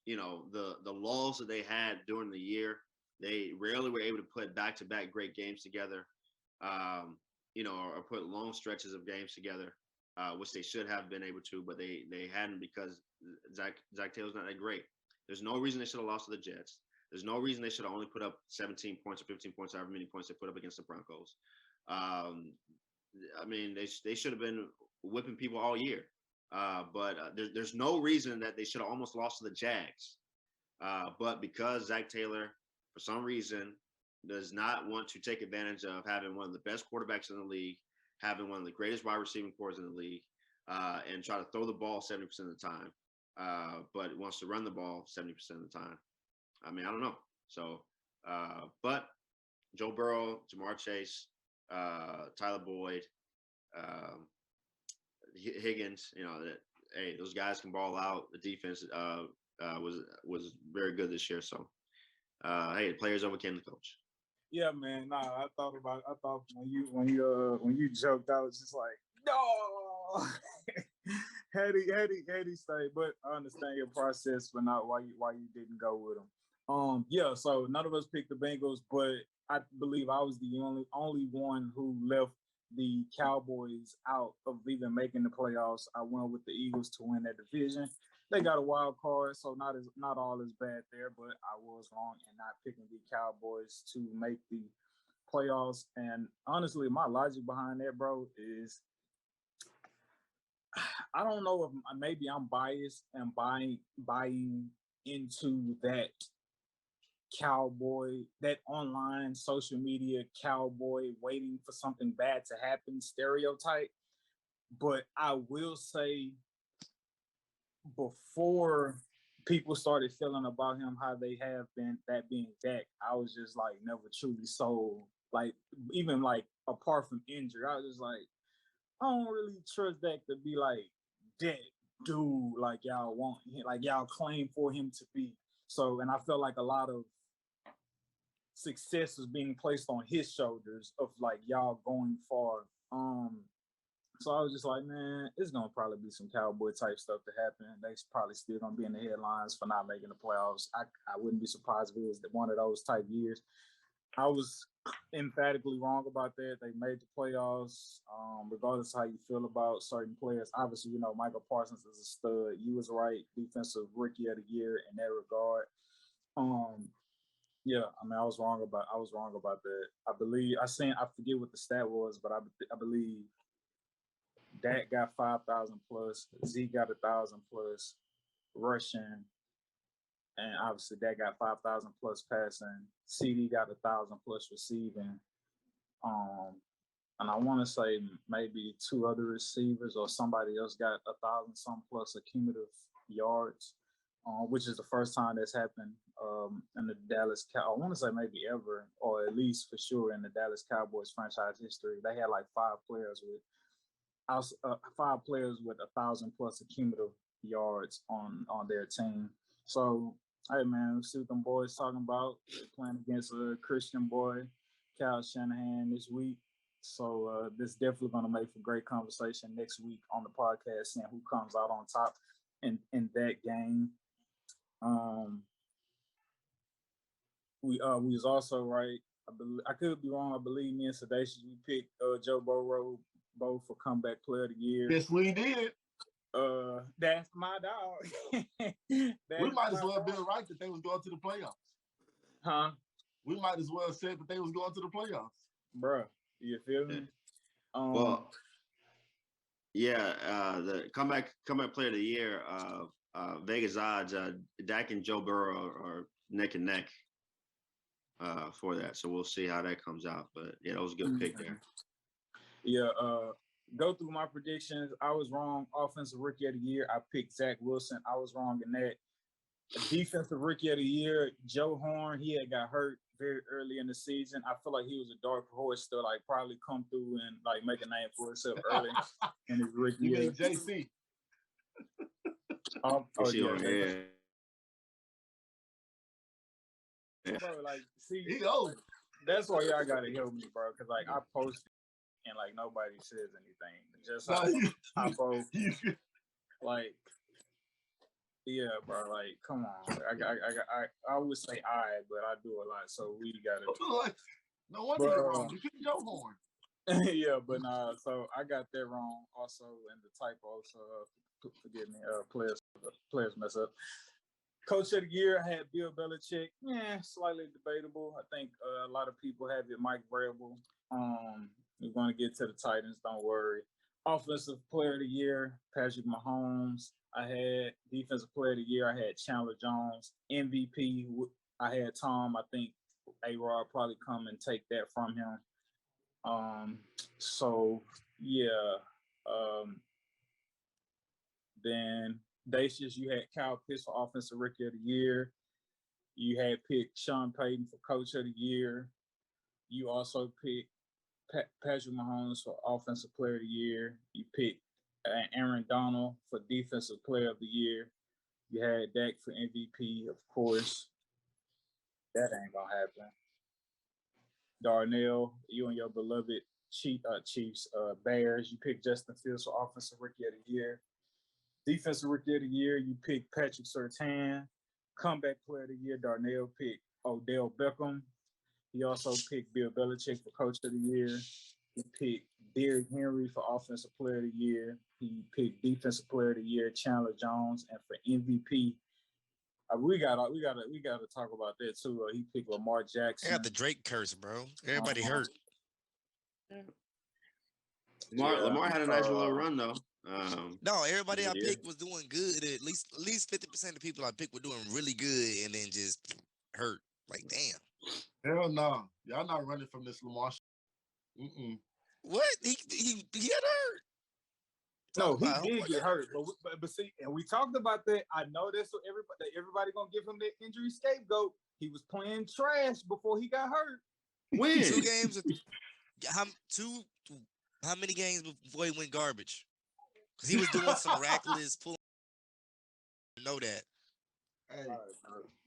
The lulls that they had during the year, they rarely were able to put back-to-back great games together, or put long stretches of games together, which they should have been able to, but they hadn't because Zach Taylor's not that great. There's no reason they should have lost to the Jets. There's no reason they should have only put up 17 points or 15 points, however many points they put up against the Broncos. I mean, they should have been whipping people all year. But there's no reason that they should have almost lost to the Jags. But because Zach Taylor, for some reason, does not want to take advantage of having one of the best quarterbacks in the league, having one of the greatest wide receiving corps in the league, and try to throw the ball 70% of the time, but wants to run the ball 70% of the time. I mean, I don't know. So, but Joe Burrow, Jamar Chase, Tyler Boyd, Higgins, hey, those guys can ball out. The defense was very good this year. So, hey, the players overcame the coach. Yeah, man. Nah, I thought when you joked, I was just like, no. had he stayed, but I understand your process for not why you didn't go with him. Yeah, so none of us picked the Bengals, but I believe I was the only one who left the Cowboys out of even making the playoffs. I went with the Eagles to win that division. They got a wild card, so not all is bad there, but I was wrong in not picking the Cowboys to make the playoffs. And honestly, my logic behind that, bro, is I don't know if maybe I'm biased and buying into that cowboy, that online social media cowboy waiting for something bad to happen stereotype. But I will say, before people started feeling about him how they have been, that being Dak, I was just like never truly sold. Like, even like apart from injury, I was just like, I don't really trust Dak to be like Dak, dude like y'all want, like y'all claim for him to be. So, and I felt like a lot of success was being placed on his shoulders of like y'all going far. So I was just like, man, it's gonna probably be some cowboy type stuff to happen. They probably still gonna be in the headlines for not making the playoffs. I wouldn't be surprised if it was one of those type years. I was emphatically wrong about that. They made the playoffs, regardless of how you feel about certain players. Obviously, you know, Michael Parsons is a stud. You was right, defensive rookie of the year in that regard. Yeah, I mean, I was wrong about that. I forget what the stat was, but I believe Dak got 5,000 plus, Zeke got 1,000 plus rushing, and obviously Dak got 5,000 plus passing. CD got 1,000 plus receiving. And I want to say maybe two other receivers or somebody else got 1,000 some plus accumulative yards, which is the first time that's happened in the Dallas. I want to say maybe ever, or at least for sure in the Dallas Cowboys franchise history. They had like five players with 1,000 plus accumulative yards on their team. So, hey man, let's see what them boys talking about. They're playing against a Christian boy, Kyle Shanahan, this week. So this definitely going to make for great conversation next week on the podcast, seeing who comes out on top in that game. We was also right. I could be wrong. I believe me and Sedacious, we picked Joe Burrow both for comeback player of the year. Yes, we did. That's my dog. We might as well been right that they was going to the playoffs. Huh? We might as well said that they was going to the playoffs. Bruh, you feel me? Well, yeah, the comeback player of the year, Vegas odds, Dak and Joe Burrow are neck and neck for that. So we'll see how that comes out. But yeah, that was a good pick there. Yeah, go through my predictions. I was wrong. Offensive rookie of the year, I picked Zach Wilson. I was wrong in that. Defensive rookie of the year, Joe Horn. He had got hurt very early in the season. I feel like he was a dark horse to like probably come through and like make a name for himself early in his rookie year. You mean JC? Yeah. Bro, like, see, he old. That's why y'all gotta help me, bro. Cause like I posted and like nobody says anything. Just I post, like, yeah, bro. Like, come on. I would say I, but I do a lot, so we gotta. No wonder you're wrong. You picked Joe Horn. Yeah, but nah. So I got that wrong. Also, in the typo. So forgive me. Players mess up. Coach of the year, I had Bill Belichick. Yeah, slightly debatable. I think a lot of people have it Mike Vrabel. We're going to get to the Titans. Don't worry. Offensive player of the year, Patrick Mahomes. I had defensive player of the year. I had Chandler Jones. MVP, I had Tom. I think A-Rod probably come and take that from him. So, yeah. Then Dacius, you had Kyle Pitts for Offensive Rookie of the Year. You had picked Sean Payton for Coach of the Year. You also picked Patrick Mahomes for Offensive Player of the Year. You picked Aaron Donald for Defensive Player of the Year. You had Dak for MVP, of course. That ain't gonna happen. Darnell, you and your beloved Chiefs, Bears. You picked Justin Fields for Offensive Rookie of the Year. Defensive Rookie of the Year, you picked Patrick Surtain. Comeback Player of the Year, Darnell picked Odell Beckham. He also picked Bill Belichick for Coach of the Year. He picked Derrick Henry for Offensive Player of the Year. He picked Defensive Player of the Year, Chandler Jones, and for MVP, we gotta talk about that too. He picked Lamar Jackson. I got the Drake curse, bro. Everybody hurt. Lamar had a nice little run though. No, everybody I picked was doing good. At least 50% of the people I picked were doing really good, and then just hurt. Like, damn. Hell no, y'all not running from this Lamar. What? He got hurt. No, he did get hurt, but see, and we talked about that. I know that's what everybody gonna give him the injury scapegoat. He was playing trash before he got hurt. When? 2 games. How many games before he went garbage? Because he was doing some reckless pull. know that. Hey,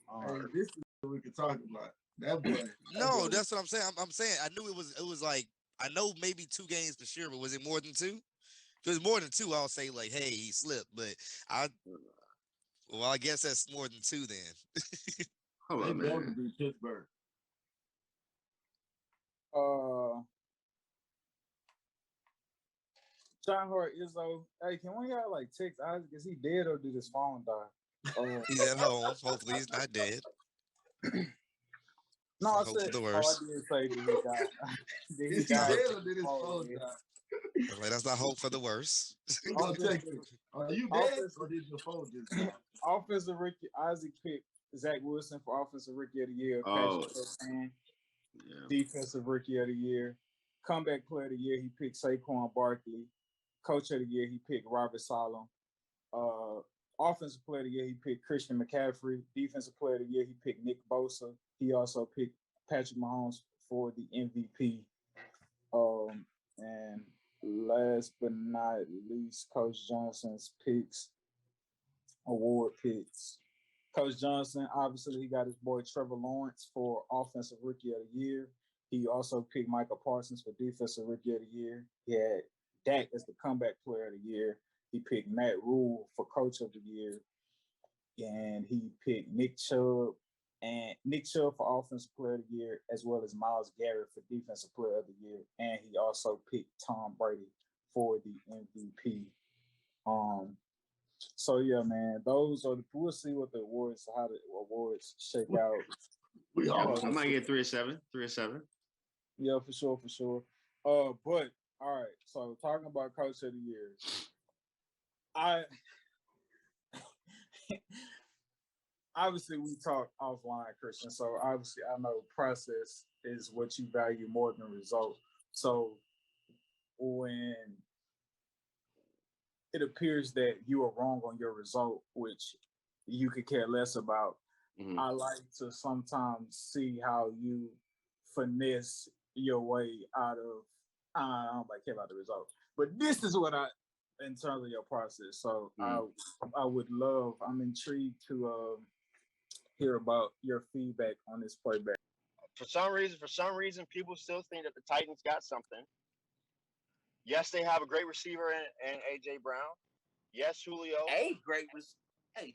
All hey, right. this is what we can talk about. That boy. No, that's what I'm saying. I'm saying I knew it was like I know maybe 2 games for sure, but was it more than 2? If it was more than 2, I'll say like, hey, he slipped. But I guess that's more than 2 then. Hold They on, better man. be Pittsburgh. John Hart Izzo. Hey, can one of y'all like text Isaac? Is he dead or did his phone die? He's at home. Hopefully, he's not dead. No, I I hope said. for the Oh, I worst. did say did he die? Did he Is he die? dead or did his phone Yeah. die? Like, that's not hope for the worst. Who gonna Offensive, text him? Are you dead offensive, or did your phone just die? offensive rookie Isaac picked Zach Wilson for offensive rookie of the year. Oh, Patrick Surtain, yeah. defensive rookie of the year. Comeback player of the year, he picked Saquon Barkley. Coach of the year, he picked Robert Saleh. Offensive player of the year, he picked Christian McCaffrey. Defensive player of the year, he picked Nick Bosa. He also picked Patrick Mahomes for the MVP. And last but not least, Coach Johnson's award picks. Coach Johnson, obviously, he got his boy Trevor Lawrence for Offensive Rookie of the Year. He also picked Micah Parsons for Defensive Rookie of the Year. He had Dak as the Comeback Player of the Year. He picked Matt Rule for Coach of the Year. And he picked Nick Chubb for Offensive Player of the Year, as well as Myles Garrett for Defensive Player of the Year. And he also picked Tom Brady for the MVP. So yeah, man, we'll see what how the awards shake out. We Yeah, all I might get 3 or 7. 3 or 7. Yeah, for sure. But all right, so talking about Coach of the Year, I obviously we talk offline, Christian. So obviously I know process is what you value more than result. So when it appears that you are wrong on your result, which you could care less about, Mhm. I like to sometimes see how you finesse your way out of. I don't like care about the result, but this is what in terms of your process. So I would love. I'm intrigued to hear about your feedback on this playback. For some reason, people still think that the Titans got something. Yes, they have a great receiver in AJ Brown. Yes, Julio. Hey,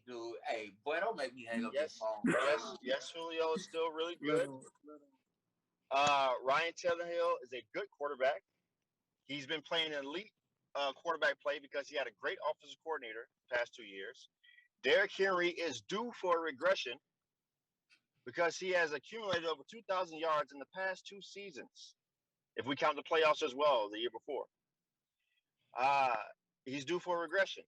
dude. Hey, boy, don't make me hang up this phone. Yes, Julio is still really good. Ryan Tannehill is a good quarterback. He's been playing elite quarterback play because he had a great offensive coordinator the past 2 years. Derrick Henry is due for a regression because he has accumulated over 2,000 yards in the past 2 seasons, if we count the playoffs as well the year before. He's due for a regression.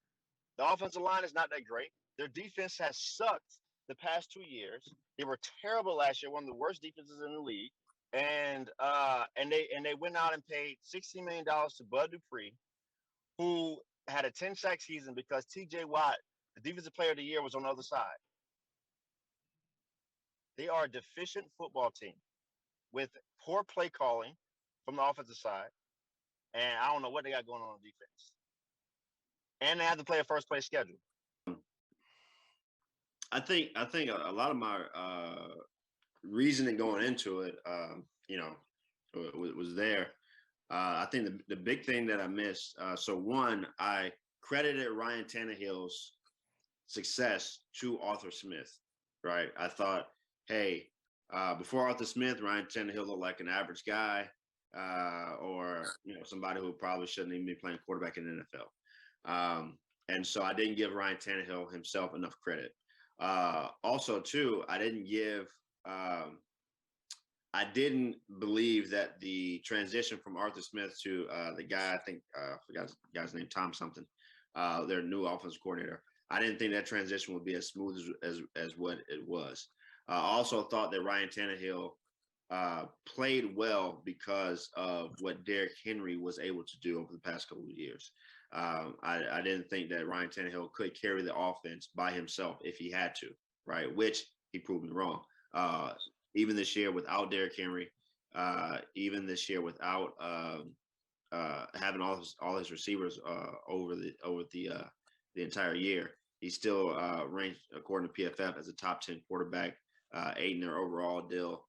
The offensive line is not that great. Their defense has sucked the past 2 years. They were terrible last year, one of the worst defenses in the league. And they went out and paid $16 million to Bud Dupree, who had a 10-sack season because T.J. Watt, the defensive player of the year, was on the other side. They are a deficient football team with poor play calling from the offensive side, and I don't know what they got going on defense. And they have to play a first-place schedule. I think a lot of my reasoning going into it, was there. I think the big thing that I missed. So one, I credited Ryan Tannehill's success to Arthur Smith. Right? I thought, hey, before Arthur Smith, Ryan Tannehill looked like an average guy, or somebody who probably shouldn't even be playing quarterback in the NFL. And so I didn't give Ryan Tannehill himself enough credit. Also, too, I didn't believe that the transition from Arthur Smith to the guy, I think, I forgot the guy's name, Tom something, their new offensive coordinator. I didn't think that transition would be as smooth as what it was. I also thought that Ryan Tannehill played well because of what Derrick Henry was able to do over the past couple of years. I didn't think that Ryan Tannehill could carry the offense by himself if he had to, right? Which he proved me wrong. Even this year without Derrick Henry, even this year without having all his receivers over the entire year, He's still ranked, according to PFF, as a top 10 quarterback, 8 in their overall deal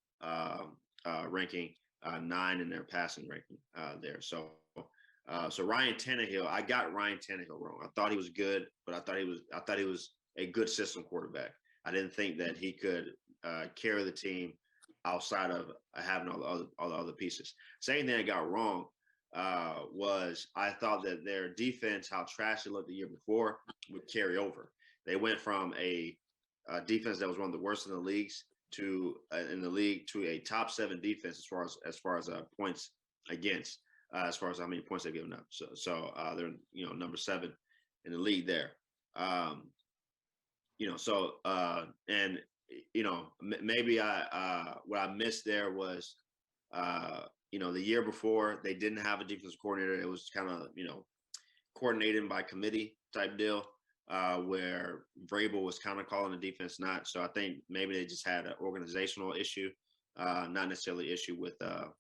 ranking, 9 in their passing ranking there. So Ryan Tannehill, I got Ryan Tannehill wrong. I thought he was good, but I thought he was a good system quarterback. I didn't think that he could carry the team outside of having all the other pieces. Same thing I got wrong was I thought that their defense, how trash it looked the year before, would carry over. They went from a defense that was one of the worst in the leagues to a top 7 defense as far as points against, as far as how many points they've given up. So they're number 7 in the league there. Maybe what I missed there was the year before they didn't have a defensive coordinator. It was kind of coordinated by committee type deal. Where Vrabel was kind of calling the defense not. So I think maybe they just had an organizational issue, not necessarily issue with the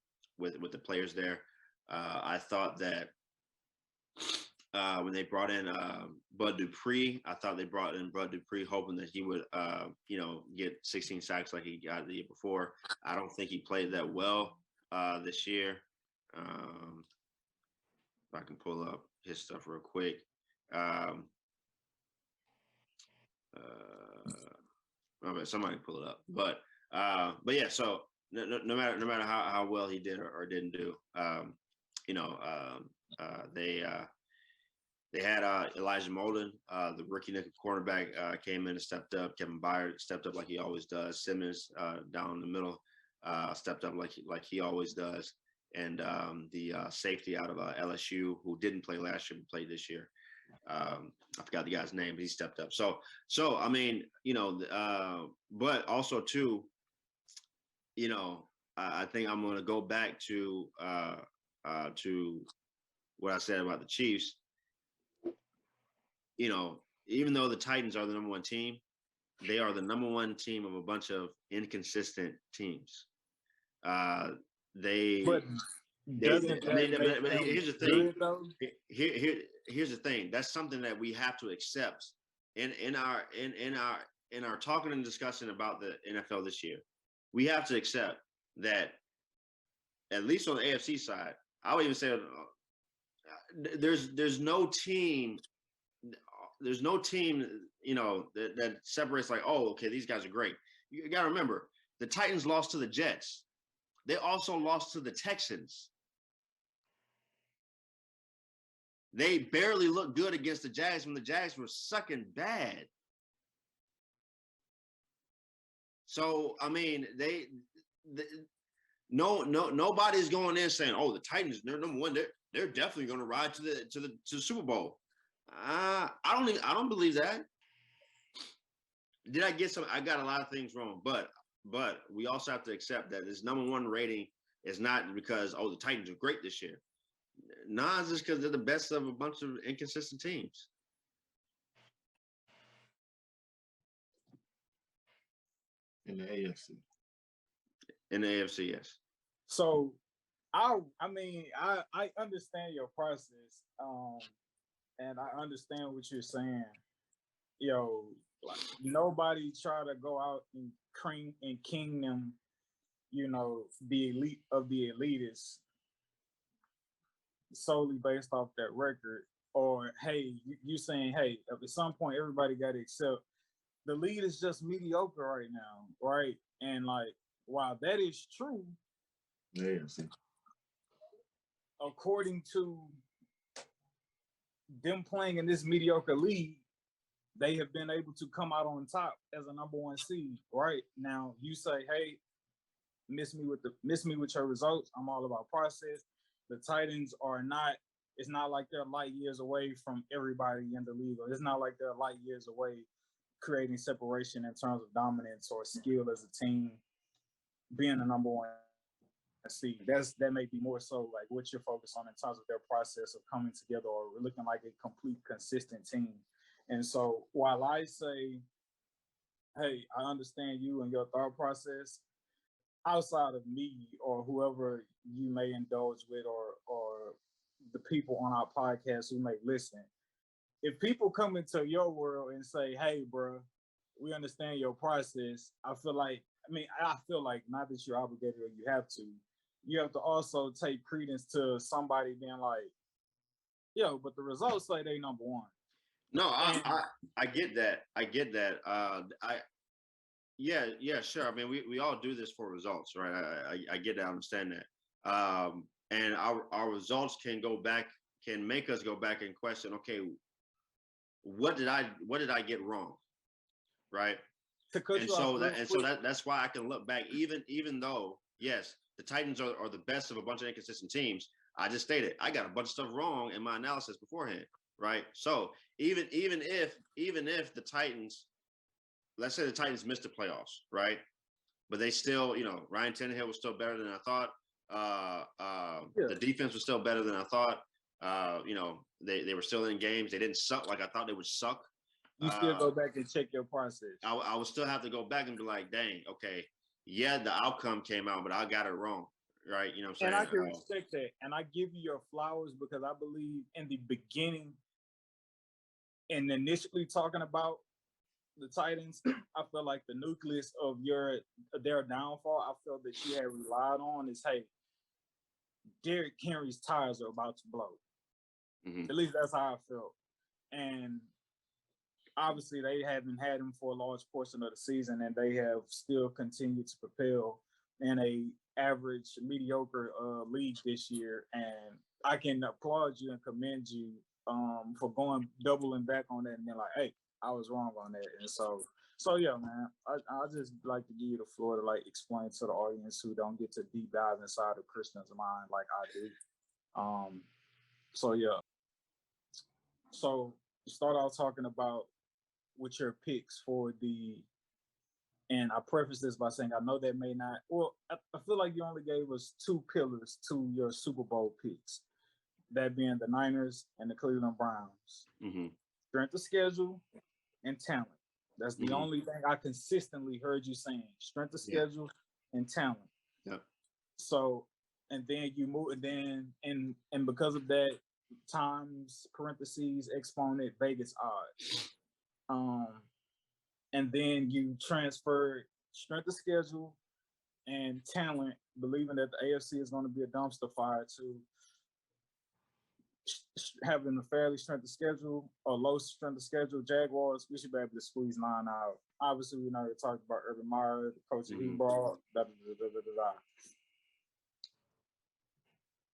players there. I thought that when they brought in Bud Dupree, I thought they brought in Bud Dupree hoping that he would get 16 sacks like he got the year before. I don't think he played that well this year. If I can pull up his stuff real quick. Somebody pull it up, but yeah. So no matter how well he did or didn't do, they had Elijah Molden, the rookie nickel cornerback, came in and stepped up. Kevin Byard stepped up like he always does. Simmons down the middle stepped up like he always does, and the safety out of LSU who didn't play last year but played this year. I forgot the guy's name, but he stepped up. So I mean, but also too, I think I'm going to go back to what I said about the Chiefs. Even though the Titans are the number 1 team, they are the number 1 team of a bunch of inconsistent teams. Here's the thing. Here's the thing. That's something that we have to accept in our talking and discussing about the NFL this year. We have to accept that, at least on the AFC side, I would even say there's no team that separates like, oh, okay, these guys are great. You got to remember, the Titans lost to the Jets. They also lost to the Texans. They barely looked good against the Jags when the Jags were sucking bad. So I mean, nobody's going in saying, "Oh, the Titans, they're number 1. They're definitely going to ride to the Super Bowl." I don't believe that. Did I get some? I got a lot of things wrong, but we also have to accept that this number 1 rating is not because the Titans are great this year. Nah, it's just because they're the best of a bunch of inconsistent teams. In the AFC. In the AFC, yes. So I understand your process, and I understand what you're saying. Like, nobody try to go out and king them, the elite of the elitists solely based off that record. Or hey, you saying, hey, at some point everybody got to accept the league is just mediocre right now, right? And like, while that is true, according to them playing in this mediocre league, they have been able to come out on top as a number 1 seed. Right now, you say, hey, miss me with your results. I'm all about process. The Titans are not. It's not like they're light years away from everybody in the league, or it's not like they're light years away creating separation in terms of dominance or skill as a team, being the number 1 seed. That may be more so like what you're focused on in terms of their process of coming together or looking like a complete consistent team. And so while I say, hey, I understand you and your thought process, outside of me or whoever you may indulge with or the people on our podcast who may listen, if people come into your world and say, "Hey, bro, we understand your process," I feel like not that you're obligated or you have to also take credence to somebody being like, "Yo," but the results say they number one. No, I get that. I get that. Yeah, sure. I mean, we all do this for results, right? I get that. I understand that. And our results can make us go back and question, okay, what did I get wrong, right? That's why I can look back, even though, yes, the Titans are the best of a bunch of inconsistent teams. I just stated I got a bunch of stuff wrong in my analysis beforehand, right? So even if the Titans, let's say the Titans missed the playoffs, right? But they still, Ryan Tannehill was still better than I thought. The defense was still better than I thought. They were still in games. They didn't suck like I thought they would suck. You still go back and check your process. I would still have to go back and be like, dang, okay, yeah, the outcome came out, but I got it wrong, right? You know what I'm saying? And I can respect that. And I give you your flowers because I believe in the beginning and initially talking about the Titans, I feel like the nucleus of their downfall, I feel that you had relied on is, hey, Derrick Henry's tires are about to blow. Mm-hmm. At least that's how I felt. And obviously they haven't had him for a large portion of the season, and they have still continued to propel in a average, mediocre league this year. And I can applaud you and commend you for doubling back on that and being like, hey, I was wrong on that. And so yeah, man, I just like to give you the floor to like explain to the audience who don't get to deep dive inside of Christian's mind like I do. So yeah. So start out talking about with your picks for and I preface this by saying I know that may not, well, I feel like you only gave us two pillars to your Super Bowl picks, that being the Niners and the Cleveland Browns. Mm-hmm. Strength of schedule and talent. That's the only thing I consistently heard you saying. Strength of schedule and talent. Yep. So, and then you move, and then, and because of that, times, parentheses, exponent, Vegas odds. And then you transferred strength of schedule and talent, believing that the AFC is going to be a dumpster fire, to having a fairly strength of schedule or low strength of schedule. Jaguars, we should be able to squeeze 9 out. Obviously, we know you're talking about Urban Meyer, the coach that he brought.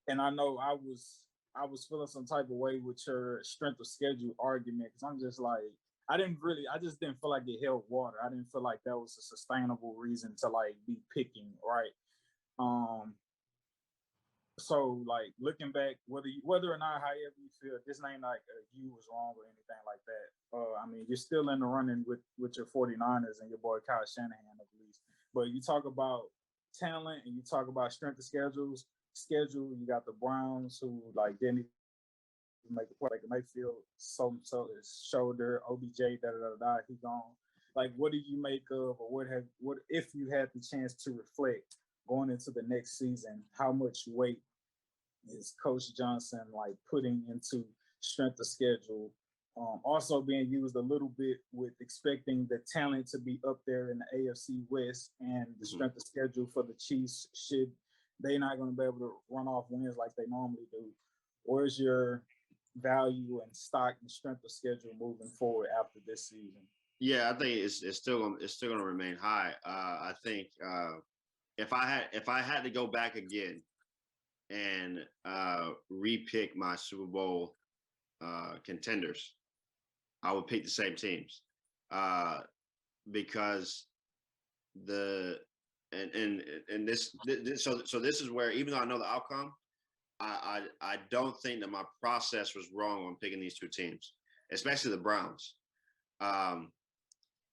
And I know I was feeling some type of way with your strength of schedule argument, because I'm just like, I just didn't feel like it held water. I didn't feel like that was a sustainable reason to like be picking, right? So like looking back, whether or not, however you feel, this ain't like you was wrong or anything like that. I mean, you're still in the running with your 49ers and your boy Kyle Shanahan at least. But you talk about talent and you talk about strength of schedule. You got the Browns, who like didn't even make a play. Like Mayfield, so his shoulder, OBJ, he gone. Like, what do you make of, or what if you had the chance to reflect going into the next season? How much weight is Coach Johnson like putting into strength of schedule? Also being used a little bit with expecting the talent to be up there in the AFC West, and the strength of schedule for the Chiefs, should they not going to be able to run off wins like they normally do? Where's your value and stock and strength of schedule moving forward after this season? Yeah, I think it's still going to remain high. I think if I had to go back again and repick my Super Bowl contenders, I would pick the same teams because so this is where, even though I know the outcome, I don't think that my process was wrong on picking these two teams, especially the Browns.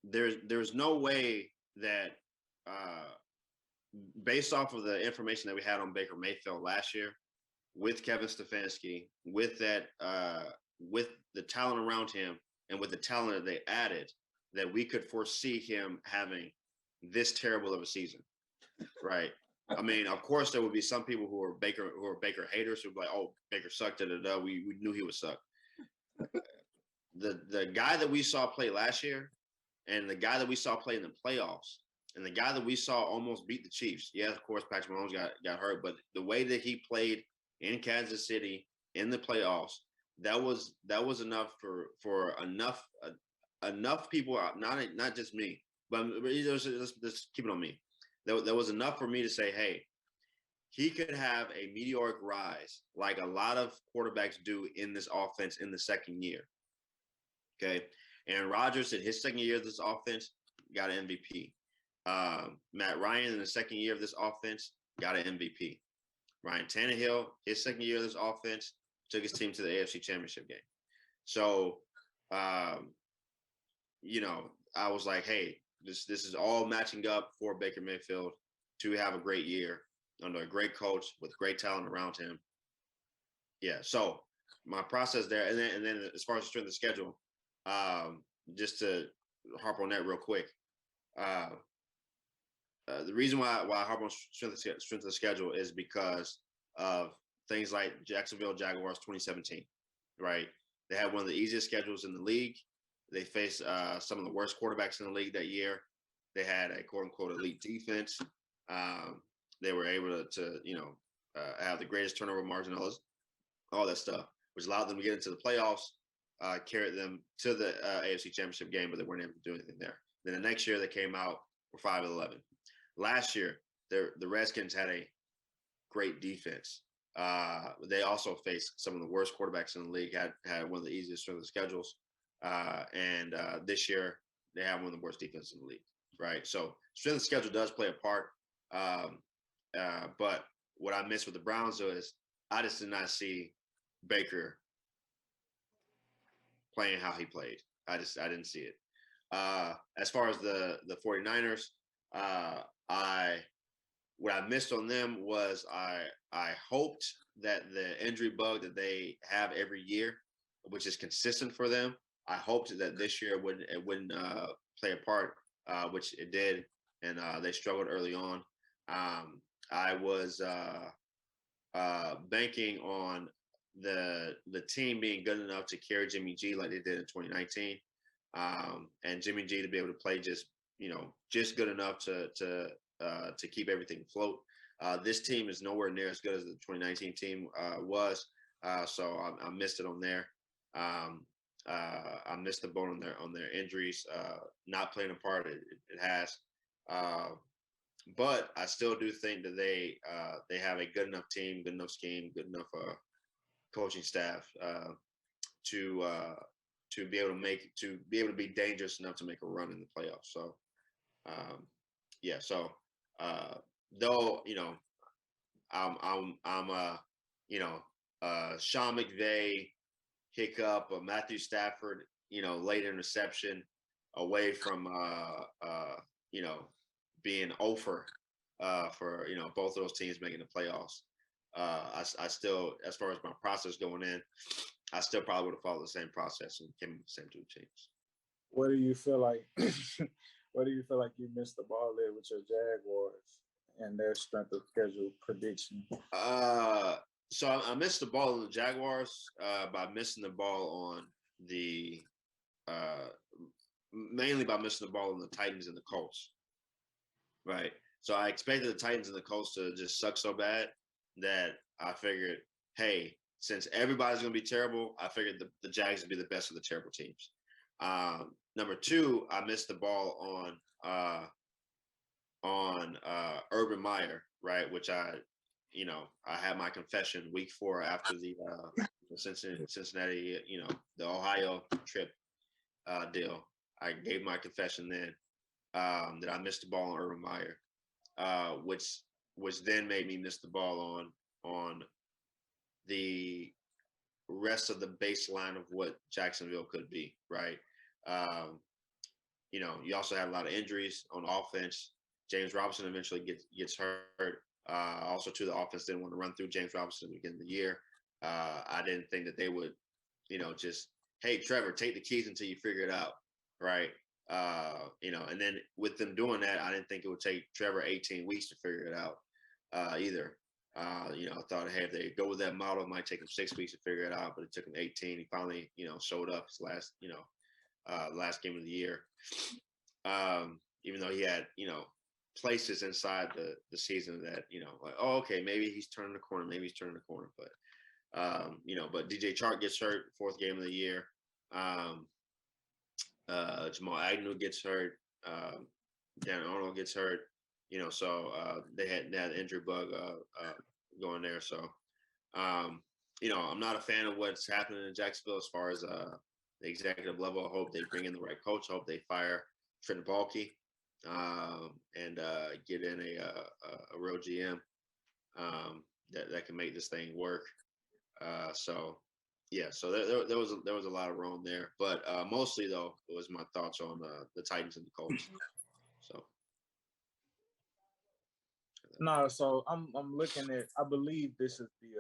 There's no way that based off of the information that we had on Baker Mayfield last year, with Kevin Stefanski, with that with the talent around him and with the talent that they added, that we could foresee him having this terrible of a season, right? I mean, of course, there would be some people who are Baker haters who would be like, "Oh, Baker sucked. We knew he would suck." the guy that we saw play last year, and the guy that we saw play in the playoffs, and the guy that we saw almost beat the Chiefs. Yeah, of course, Patrick Mahomes got hurt, but the way that he played in Kansas City in the playoffs, that was enough for enough people, not just me, but let's keep it on me. That was enough for me to say, hey, he could have a meteoric rise like a lot of quarterbacks do in this offense in the second year. Okay. And Rodgers in his second year of this offense got an MVP. Matt Ryan in the second year of this offense got an MVP. Ryan Tannehill, his second year of this offense, took his team to the AFC Championship game. So, you know, I was like, hey, this is all matching up for Baker Mayfield to have a great year under a great coach with great talent around him. Yeah. So my process there, and then as far as the strength of the schedule, just to harp on that real quick, the reason why I harp on strength of the schedule is because of things like Jacksonville Jaguars 2017, right? They had one of the easiest schedules in the league. They faced some of the worst quarterbacks in the league that year. They had a quote unquote elite defense. They were able to have the greatest turnover margin, all that stuff, which allowed them to get into the playoffs, carried them to the AFC Championship game, but they weren't able to do anything there. Then the next year they came out for 5-11. Last year, the Redskins had a great defense. They also faced some of the worst quarterbacks in the league, had one of the easiest strength of schedules. And this year, they have one of the worst defenses in the league, right? So strength of schedule does play a part. But what I missed with the Browns is I just did not see Baker playing how he played. I didn't see it. As far as the 49ers, what I missed on them was I hoped that the injury bug that they have every year, which is consistent for them, I hoped that this year it wouldn't play a part, which it did, and they struggled early on. I was banking on the team being good enough to carry Jimmy G like they did in 2019, and Jimmy G to be able to play just good enough to keep everything afloat. This team is nowhere near as good as the 2019 team was, so I missed it on there. I missed the boat on their injuries, not playing a part. It has, but I still do think that they have a good enough team, good enough scheme, good enough coaching staff to be able to be dangerous enough to make a run in the playoffs. So, yeah. So, though I'm Sean McVay hiccup, a Matthew Stafford, late interception away from being over for both of those teams making the playoffs. I still, as far as my process going in, I still probably would have followed the same process and came with the same two teams. What do you feel like? What do you feel like you missed the ball there with your Jaguars and their strength of schedule prediction? So I missed the ball on the Jaguars by missing the ball on the mainly by missing the ball on the Titans and the Colts. Right. So I expected the Titans and the Colts to just suck so bad that I figured, hey, since everybody's going to be terrible, I figured the Jags would be the best of the terrible teams. Number two, I missed the ball on Urban Meyer, right, which I had my confession week 4 after the Cincinnati, the Ohio trip deal. I gave my confession then that I missed the ball on Urban Meyer, which then made me miss the ball on the rest of the baseline of what Jacksonville could be, right? You also have a lot of injuries on offense. James Robinson eventually gets hurt. Also, too, the offense didn't want to run through James Robinson at the beginning of the year. I didn't think that they would, just, hey, Trevor, take the keys until you figure it out, right? And then with them doing that, I didn't think it would take Trevor 18 weeks to figure it out either. You know, I thought, hey, if they go with that model, it might take him 6 weeks to figure it out, but it took him 18. He finally, you know, showed up his last game of the year. Even though he had, you know, places inside the season that, you know, like, oh, okay, maybe he's turning the corner, but you know, but DJ Chark gets hurt, 4th game of the year. Jamal Agnew gets hurt. Dan Arnold gets hurt. You know, so they had an injury bug going there. So, you know, I'm not a fan of what's happening in Jacksonville as far as the executive level. I hope they bring in the right coach. I hope they fire Trent Baalke and get in a real GM that can make this thing work. So yeah, so there was a lot of wrong there, but mostly though it was my thoughts on the Titans and the Colts. So no, so I'm looking at. I believe this is the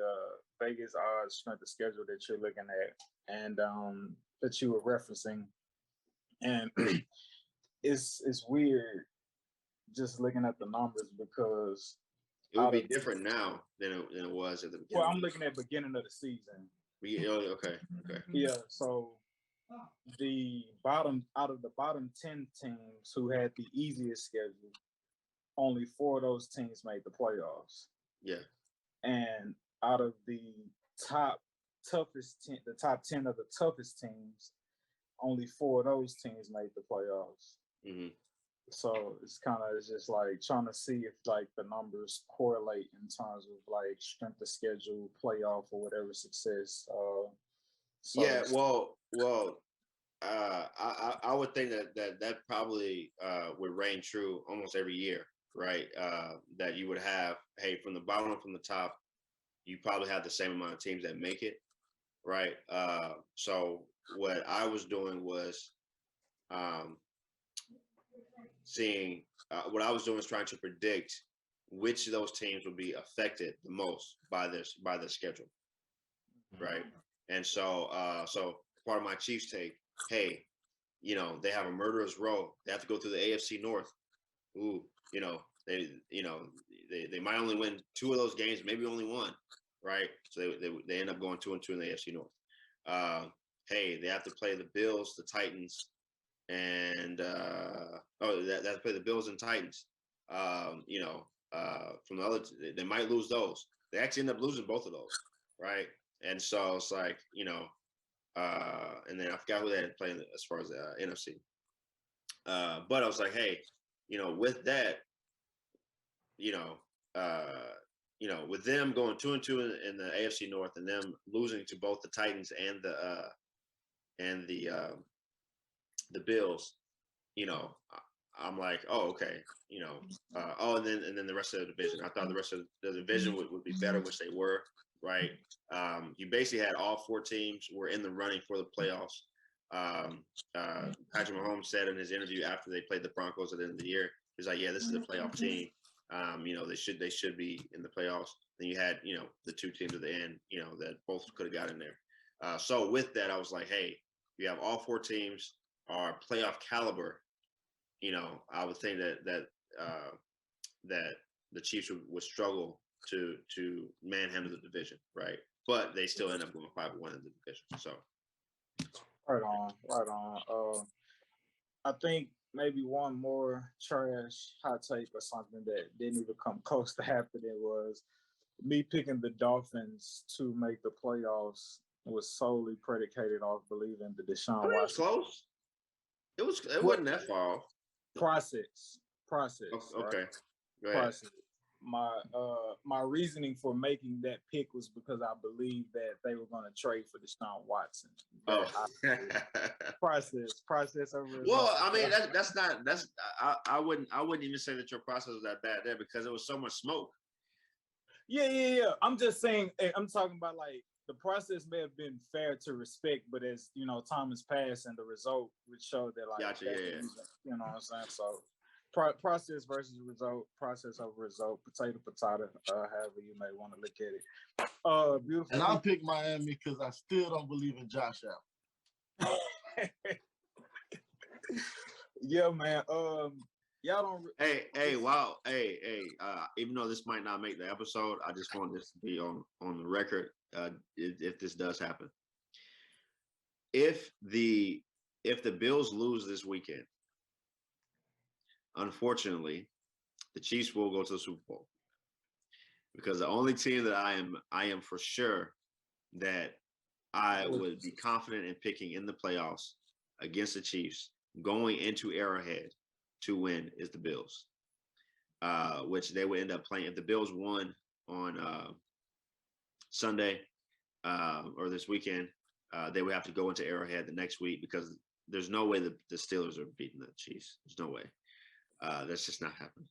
Vegas odds strength of schedule that you're looking at, and that you were referencing, and it's weird just looking at the numbers because it would be different now than it was at the beginning. Well, I'm looking at beginning of the season. Okay. Yeah, so the bottom 10 teams who had the easiest schedule, only 4 of those teams made the playoffs. Yeah. And out of the top 10 of the toughest teams, only 4 of those teams made the playoffs. Mm-hmm. So it's just like trying to see if like the numbers correlate in terms of like strength of schedule, playoff, or whatever success. Yeah, well, I would think that probably would reign true almost every year, right? That you would have, hey, from the bottom, from the top, you probably have the same amount of teams that make it, right? So what I was doing was what I was doing was trying to predict which of those teams would be affected the most by this schedule, right? And so part of my Chiefs take, hey, you know, they have a murderer's row. They have to go through the AFC North. Ooh, you know, they might only win 2 of those games, maybe only 1, right? So they end up going 2-2 in the AFC North. Hey, they have to play the Bills, the Titans, and they have to play the Bills and Titans. You know, from the other, they might lose those. They actually end up losing both of those, right? And so it's like, you know, and then I forgot who they had playing as far as the NFC. But I was like, hey, you know, with that, you know, with them going 2-2 in the AFC North and them losing to both the Titans and the Bills, you know, I'm like, oh, okay, you know, and then the rest of the division. I thought the rest of the division would be better, which they were, right? You basically had all 4 teams were in the running for the playoffs. Patrick Mahomes said in his interview after they played the Broncos at the end of the year, he's like, yeah, this is a playoff team. You know, they should be in the playoffs. Then you had, you know, the 2 teams at the end, you know, that both could have got in there. So with that, I was like, hey, you have all 4 teams are playoff caliber. You know, I would think that the Chiefs would struggle to manhandle the division, right? But they still end up going 5-1 in the division. So right on. I think maybe one more trash hot take or something that didn't even come close to happening was me picking the Dolphins to make the playoffs was solely predicated off believing the Deshaun Watson. It was close. It wasn't that far off. Process. Okay. Right? Go ahead. Process. My reasoning for making that pick was because I believed that they were going to trade for Deshaun Watson. Process over. Well, I mean I wouldn't even say that your process was that bad there because there was so much smoke. Yeah. I'm just saying. I'm talking about like the process may have been fair to respect, but as you know, time has passed and the result would show that like Gotcha, yeah. You know what I'm saying? So process versus result, process over result, potato, however you may want to look at it. Beautiful. And I'll pick Miami because I still don't believe in Josh Allen. Yeah, man. Y'all don't. Hey, wow. Hey. Even though this might not make the episode, I just want this to be on the record. If this does happen, if the Bills lose this weekend, unfortunately, the Chiefs will go to the Super Bowl, because the only team that I am for sure that I would be confident in picking in the playoffs against the Chiefs going into Arrowhead to win is the Bills, which they would end up playing. If the Bills won on Sunday or this weekend, they would have to go into Arrowhead the next week, because there's no way the Steelers are beating the Chiefs. There's no way. That's just not happening.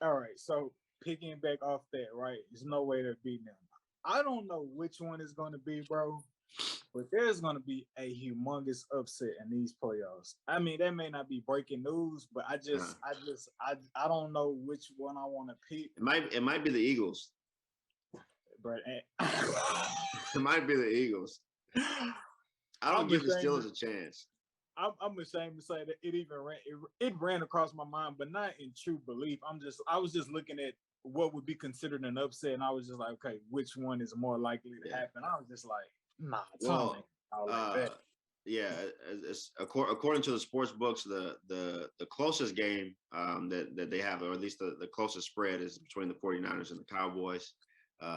All right, so picking back off that, right? There's no way they're beating them. I don't know which one is going to be, bro, but there's going to be a humongous upset in these playoffs. I mean, that may not be breaking news, but I don't know which one I want to pick. It might be the Eagles. But it might be the Eagles. I don't give the Steelers a chance. I'm ashamed to say that it ran across my mind, but not in true belief. I was just looking at what would be considered an upset, and I was just like, okay, which one is more likely to happen? I was just like, nah, yeah, it's according to the sports books, the closest game that they have, or at least the closest spread, is between the 49ers and the Cowboys.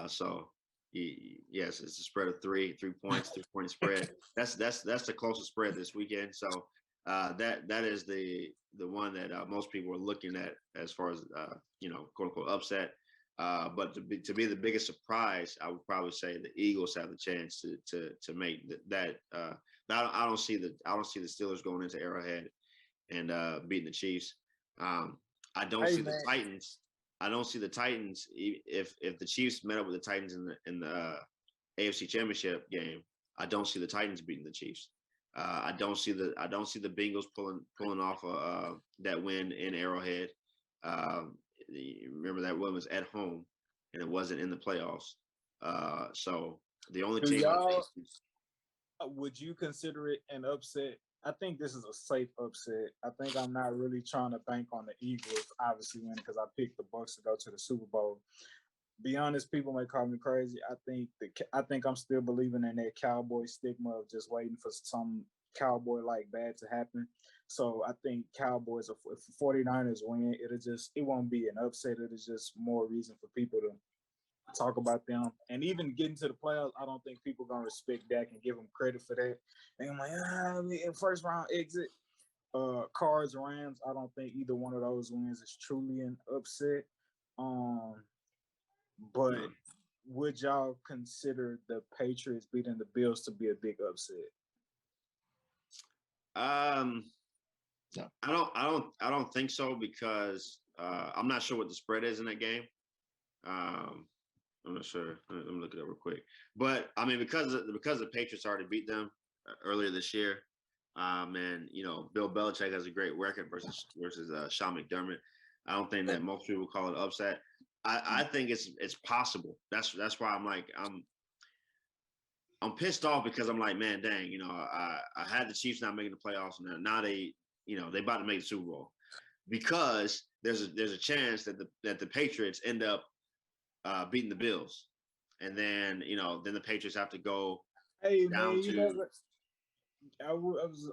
So yes, it's a spread of 3 points, 3-point spread. That's the closest spread this weekend. So that is the one that most people are looking at as far as quote unquote upset. But to be the biggest surprise, I would probably say the Eagles have the chance to make that. I don't see the Steelers going into Arrowhead and beating the Chiefs. I don't see the Titans. I don't see the Titans. If the Chiefs met up with the Titans in the AFC Championship game, I don't see the Titans beating the Chiefs. I don't see the Bengals pulling off that win in Arrowhead. Remember, that one was at home and it wasn't in the playoffs. So the only team. Would you consider it an upset? I think this is a safe upset. I think I'm not really trying to bank on the Eagles obviously winning, because I picked the Bucs to go to the Super Bowl. Be honest, people may call me crazy. I think I'm still believing in that Cowboy stigma of just waiting for some Cowboy-like bad to happen. So I think Cowboys, if 49ers win, it won't be an upset. It is just more reason for people to talk about them. And even getting to the playoffs, I don't think people are going to respect Dak and give him credit for that. And I'm like, first round exit. Cards, Rams, I don't think either one of those wins is truly an upset. But would y'all consider the Patriots beating the Bills to be a big upset? No. I don't think so, because I'm not sure what the spread is in that game. I'm not sure. Let me look it up real quick. But I mean, because the Patriots already beat them earlier this year, and Bill Belichick has a great record versus Sean McDermott. I don't think that most people call it upset. I think it's possible. That's why I'm pissed off, because I'm like, man, dang, I had the Chiefs not making the playoffs, and now they about to make the Super Bowl, because there's a chance that the Patriots end up beating the Bills, and then then the Patriots have to go down to.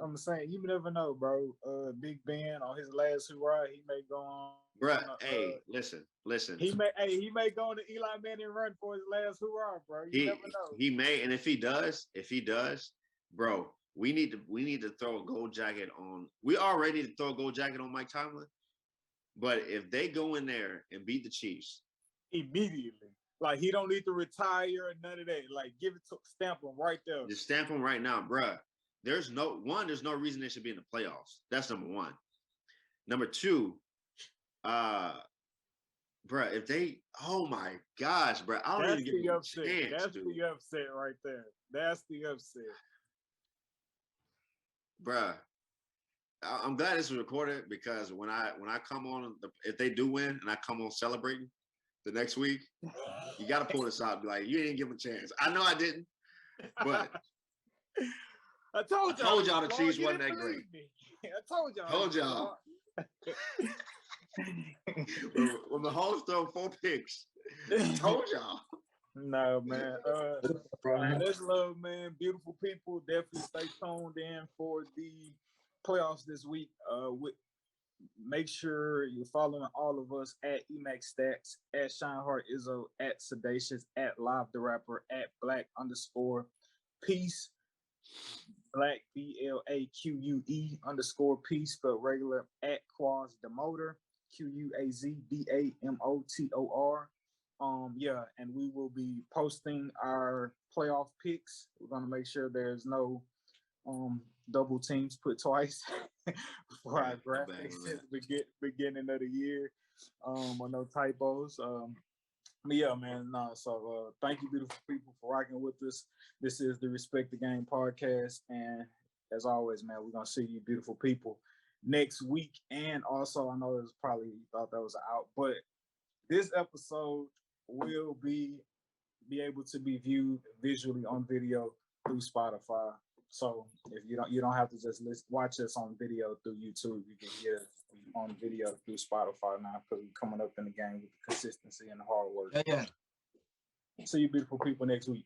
I'm saying, you never know, bro. Big Ben on his last hurrah, he may go on. Bruh, listen. He may go on the Eli Manning run for his last hurrah, bro. You never know. He may, and if he does, bro, we need to throw a gold jacket on. We are ready to throw a gold jacket on Mike Tomlin, but if they go in there and beat the Chiefs immediately, like, he don't need to retire or none of that. Like, stamp him right there. Just stamp him right now, bruh. There's no reason they should be in the playoffs. That's number one. Number two, bruh, if they, oh my gosh, bruh, I don't even give you a chance. That's the upset right there. That's the upset. Bruh, I'm glad this was recorded, because when I come on, if they do win and I come on celebrating the next week, you got to pull this out and be like, you didn't give them a chance. I know I didn't, but I told y'all the Chiefs wasn't that great. I told y'all. When the host throw 4 picks, I told y'all. No, man. Let's love, man. Beautiful people. Definitely stay tuned in for the playoffs this week. Make sure you're following all of us at Emax Stats, at Shineheart Izzo, at Sedacious, at Live the Rapper, at Black_Peace, Black BLAQUE_Peace, but regular at Quaz Demotor, QUAZDAMOTOR. Yeah, and we will be posting our playoff picks. We're gonna make sure there's no double teams put twice for our graphics at the beginning of the year. Or no typos. But yeah, man. So thank you, beautiful people, for rocking with us. This is the Respect the Game podcast, and as always, man, we're gonna see you, beautiful people, next week. And also, I know it's probably you thought that was out, but this episode will be able to be viewed visually on video through Spotify. So if you don't have to just watch us on video through YouTube. You can hear on video through Spotify now, because we're coming up in the game with the consistency and the hard work. Yeah. See you, beautiful people, next week.